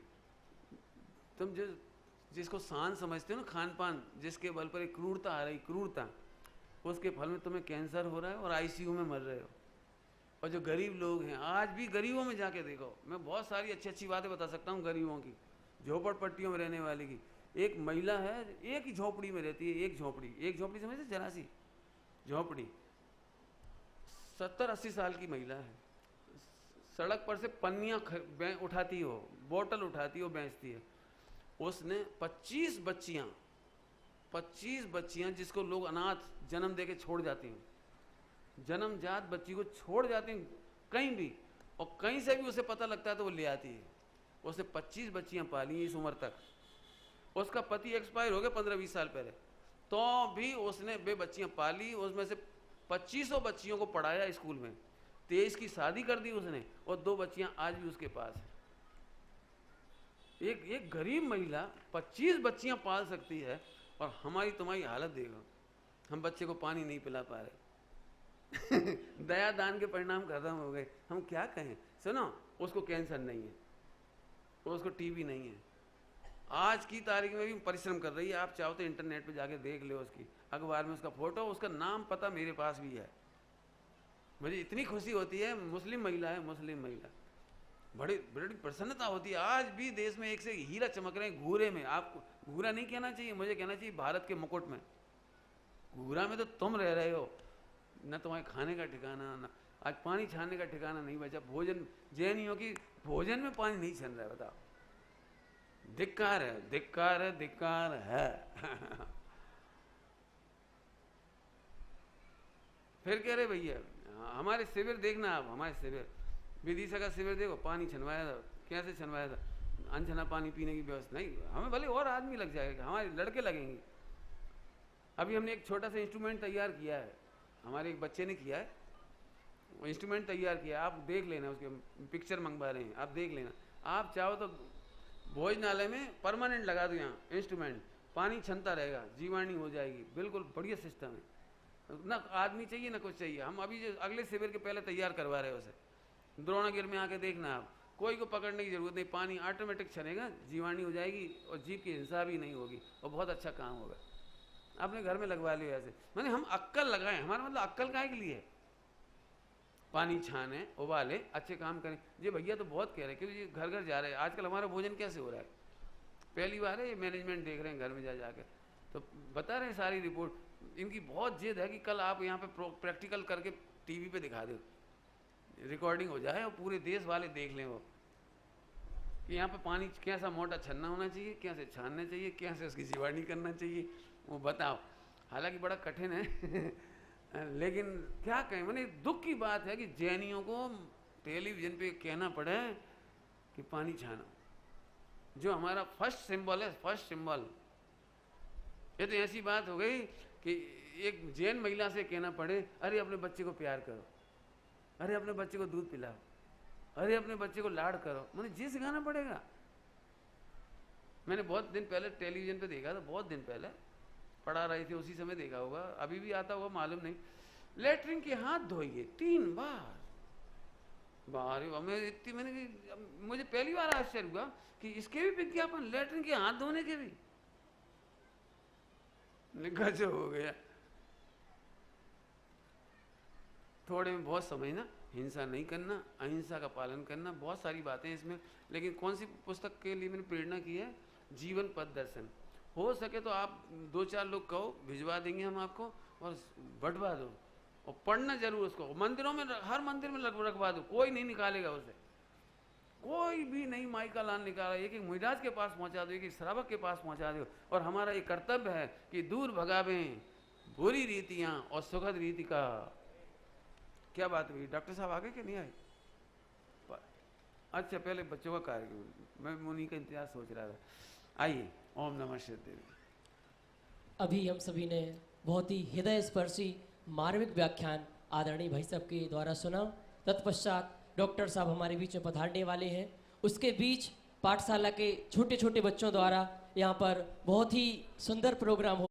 तुम जिसको शान समझते हो ना, खान पान, जिसके बल पर एक क्रूरता आ रही, क्रूरता, उसके फल में तुम्हें कैंसर हो रहा है और ICU में मर रहे हो। और जो गरीब लोग हैं, आज भी गरीबों में जाके देखो, मैं बहुत सारी अच्छी अच्छी बातें बता सकता हूँ गरीबों की, झोपड़पट्टियों में रहने वाले की। एक महिला है, एक ही झोपड़ी में रहती है, एक झोपड़ी समझते, जरा सी झोपड़ी, 70-80 साल की महिला है। सड़क पर से पन्नियाँ उठाती हो, बोतल उठाती हो, बेचती है। उसने 25 बच्चियाँ जिसको लोग अनाथ जन्म दे के छोड़ जाती हैं, जन्मजात बच्ची को छोड़ जाती हैं कहीं भी, और कहीं से भी उसे पता लगता है तो वो ले आती है। उसने 25 बच्चियाँ पाली इस उम्र तक। उसका पति एक्सपायर हो गया 15-20 साल पहले, तो भी उसने वे बच्चियाँ पाली। उसमें से 2500 बच्चियों को पढ़ाया स्कूल में, 23 की शादी कर दी उसने, और 2 बच्चियां आज भी उसके पास हैं। एक गरीब महिला 25 बच्चियां पाल सकती है, और हमारी तुम्हारी हालत देखो, हम बच्चे को पानी नहीं पिला पा रहे। दया दान के परिणाम खत्म हो गए, हम क्या कहें। सुनो, उसको कैंसर नहीं है, उसको टीबी नहीं है, आज की तारीख में भी परिश्रम कर रही है। आप चाहो तो इंटरनेट पे जाके देख लो, उसकी अखबार में उसका फोटो, उसका नाम पता मेरे पास भी है। मुझे इतनी खुशी होती है, मुस्लिम महिला है, मुस्लिम महिला, बड़ी बड़ी प्रसन्नता होती है। आज भी देश में एक से हीरा चमक रहे हैं घूरे में। आपको घूरा नहीं कहना चाहिए, मुझे कहना चाहिए भारत के मुकुट में। घूरा में तो तुम रह रहे हो, न तुम्हारे खाने का ठिकाना, न आज पानी छानने का ठिकाना नहीं बचा। भोजन, जैनियों की भोजन में पानी नहीं छन रहा है, बताओ। धिक्कार है, धिक्कार है, धिक्कार है। फिर कह रहे भैया हमारे शिविर देखना, आप हमारे शिविर, विदिशा का शिविर देखो, पानी छनवाया था, कैसे छनवाया था, अनछना पानी पीने की व्यवस्था नहीं। हमें भले और आदमी लग जाएगा, हमारे लड़के लगेंगे। अभी हमने एक छोटा सा इंस्ट्रूमेंट तैयार किया है, हमारे एक बच्चे ने किया है, वो इंस्ट्रूमेंट तैयार किया, आप देख लेना, उसके पिक्चर मंगवा रहे हैं, आप देख लेना। आप चाहो तो भोजनालय में परमानेंट लगा दो यहाँ इंस्ट्रूमेंट, पानी छनता रहेगा, जीवाणु हो जाएगी, बिल्कुल बढ़िया सिस्टम है। ना आदमी चाहिए ना कुछ चाहिए। हम अभी जो अगले शिविर के पहले तैयार करवा रहे हैं उसे, द्रोणागिर में आके देखना आप, कोई को पकड़ने की जरूरत नहीं, पानी ऑटोमेटिक छनेगा, जीवाणु हो जाएगी और जीव की हिंसा भी नहीं होगी, और बहुत अच्छा काम होगा। अपने घर में लगवा लियो ऐसे। मैंने हम अक्कल लगाएं, हमारा मतलब अक्कल काहे के लिए, पानी छाने, उबाले, अच्छे काम करें। ये भैया तो बहुत कह रहे हैं, क्योंकि ये घर घर जा रहे हैं। आजकल हमारा भोजन कैसे हो रहा है, पहली बार है ये मैनेजमेंट देख रहे हैं घर में जा जाकर, तो बता रहे हैं सारी रिपोर्ट। इनकी बहुत जिद है कि कल आप यहाँ पे प्रैक्टिकल करके टीवी पे दिखा दो, रिकॉर्डिंग हो जाए और पूरे देश वाले देख लें वो, कि यहाँ पे पानी कैसा मोटा छन्ना होना चाहिए, कैसे छानना चाहिए, कैसे उसकी जीवाणी करना चाहिए, वो बताओ। हालांकि बड़ा कठिन है लेकिन क्या कहें, मैंने दुख की बात है कि जैनियों को टेलीविजन पे कहना पड़े कि पानी छानो, जो हमारा फर्स्ट सिंबल है, फर्स्ट सिंबल। ये तो ऐसी बात हो गई कि एक जैन महिला से कहना पड़े, अरे अपने बच्चे को प्यार करो, अरे अपने बच्चे को दूध पिलाओ, अरे अपने बच्चे को लाड करो, मुझे जी सिखाना पड़ेगा। मैंने बहुत दिन पहले टेलीविजन पे देखा था, बहुत दिन पहले पढ़ा रहे थे, उसी समय देखा होगा, अभी भी आता होगा मालूम नहीं। लेटरिन के हाथ धोइए 3 बार। बारे मैं इतनी, मुझे पहली बार आश्चर्य हुआ कि इसके भी विज्ञापन, लेटरिन के हाथ धोने के भी। गजब हो गया। थोड़े में बहुत समझना, हिंसा नहीं करना, अहिंसा का पालन करना, बहुत सारी बातें इसमें। लेकिन कौन सी पुस्तक के लिए मैंने प्रेरणा की है, जीवन पथ दर्शन। हो सके तो आप 2-4 लोग कहो, भिजवा देंगे हम आपको, और बंटवा दो, और पढ़ना जरूर उसको। मंदिरों में, हर मंदिर में रखवा दो, कोई नहीं निकालेगा उसे, कोई भी नहीं माई का लाल निकाला। एक मुइराज के पास पहुंचा दो, एक श्रावक के पास पहुंचा दो। और हमारा ये कर्तव्य है कि दूर भगावें बुरी रीतियां और सुखद रीति का। क्या बात हुई, डॉक्टर साहब आगे कि नहीं आए? अच्छा, पहले बच्चों का कार्यक्रम, मैं उन्हीं का इंतजार सोच रहा था। आइए, ओम नमः शिवाय। अभी हम सभी ने बहुत ही हृदय स्पर्शी मार्मिक व्याख्यान आदरणीय भाई साहब के द्वारा सुना। तत्पश्चात डॉक्टर साहब हमारे बीच में पधारने वाले हैं। उसके बीच पाठशाला के छोटे छोटे बच्चों द्वारा यहाँ पर बहुत ही सुंदर प्रोग्राम हो